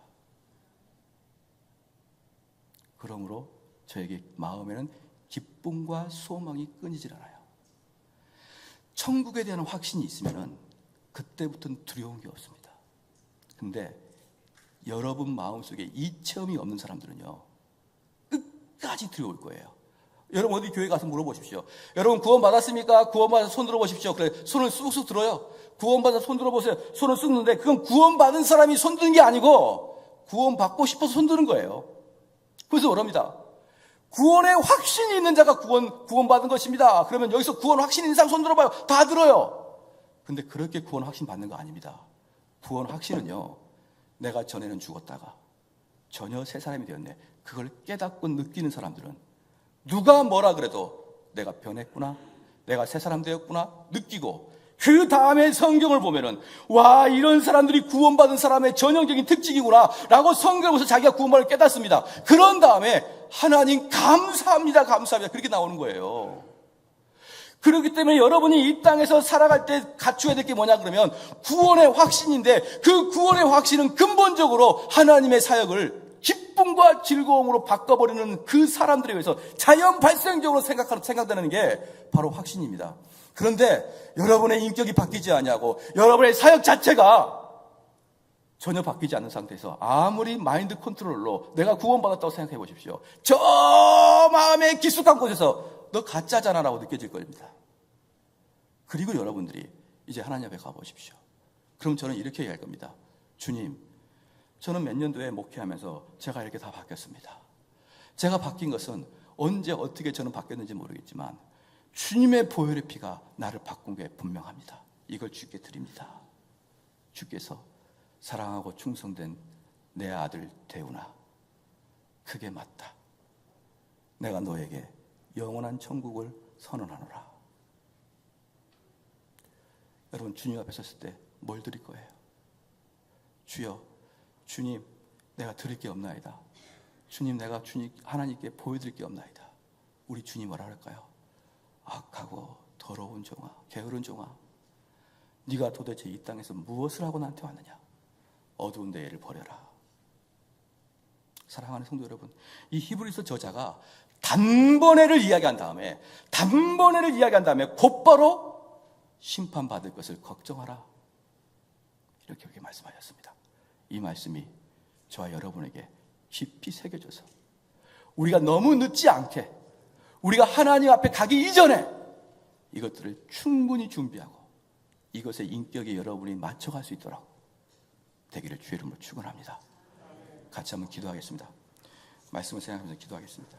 그러므로 저에게 마음에는 기쁨과 소망이 끊이질 않아요. 천국에 대한 확신이 있으면 그때부터는 두려운 게 없습니다. 근데 여러분 마음속에 이 체험이 없는 사람들은요, 끝까지 두려울 거예요. 여러분 어디 교회 가서 물어보십시오. 여러분 구원 받았습니까? 구원 받아서 손 들어보십시오. 그래, 손을 쑥쑥 들어요. 구원 받아서 손 들어보세요. 손을 쑥 드는데 그건 구원 받은 사람이 손 드는 게 아니고 구원 받고 싶어서 손 드는 거예요. 그래서 그럽니다. 구원의 확신이 있는 자가 구원 받은 것입니다. 그러면 여기서 구원 확신 있는 사람 손 들어봐요. 다 들어요. 근데 그렇게 구원 확신 받는 거 아닙니다. 구원 확신은요, 내가 전에는 죽었다가 전혀 새 사람이 되었네, 그걸 깨닫고 느끼는 사람들은 누가 뭐라 그래도 내가 변했구나, 내가 새 사람 되었구나 느끼고, 그 다음에 성경을 보면은 와, 이런 사람들이 구원받은 사람의 전형적인 특징이구나 라고 성경을 보면서 자기가 구원받을 깨닫습니다. 그런 다음에 하나님 감사합니다, 감사합니다, 그렇게 나오는 거예요. 그렇기 때문에 여러분이 이 땅에서 살아갈 때 갖춰야 될 게 뭐냐 그러면 구원의 확신인데, 그 구원의 확신은 근본적으로 하나님의 사역을 기쁨과 즐거움으로 바꿔버리는 그 사람들에 의해서 자연 발생적으로 생각되는 게 바로 확신입니다. 그런데 여러분의 인격이 바뀌지 않냐고, 여러분의 사역 자체가 전혀 바뀌지 않는 상태에서 아무리 마인드 컨트롤로 내가 구원받았다고 생각해 보십시오. 저 마음의 깊숙한 곳에서 너 가짜잖아 라고 느껴질 겁니다. 그리고 여러분들이 이제 하나님 앞에 가보십시오. 그럼 저는 이렇게 얘기할 겁니다. 주님, 저는 몇 년도에 목회하면서 제가 이렇게 다 바뀌었습니다. 제가 바뀐 것은 언제 어떻게 저는 바뀌었는지 모르겠지만 주님의 보혈의 피가 나를 바꾼 게 분명합니다. 이걸 주께 드립니다. 주께서 사랑하고 충성된 내 아들 대훈아, 그게 맞다. 내가 너에게 영원한 천국을 선언하노라. 여러분, 주님 앞에 섰을 때 뭘 드릴 거예요? 주여, 주님, 내가 드릴 게 없나이다. 주님, 내가 하나님께 보여드릴 게 없나이다. 우리 주님 뭐라 할까요? 악하고 더러운 종아, 게으른 종아, 네가 도대체 이 땅에서 무엇을 하고 나한테 왔느냐? 어두운 데를 버려라. 사랑하는 성도 여러분, 이 히브리서 저자가 단번에를 이야기한 다음에 곧바로 심판받을 것을 걱정하라, 이렇게 말씀하셨습니다. 이 말씀이 저와 여러분에게 깊이 새겨져서 우리가 너무 늦지 않게, 우리가 하나님 앞에 가기 이전에 이것들을 충분히 준비하고 이것의 인격에 여러분이 맞춰갈 수 있도록 되기를 주의 이름으로 축원합니다. 같이 한번 기도하겠습니다. 말씀을 생각하면서 기도하겠습니다.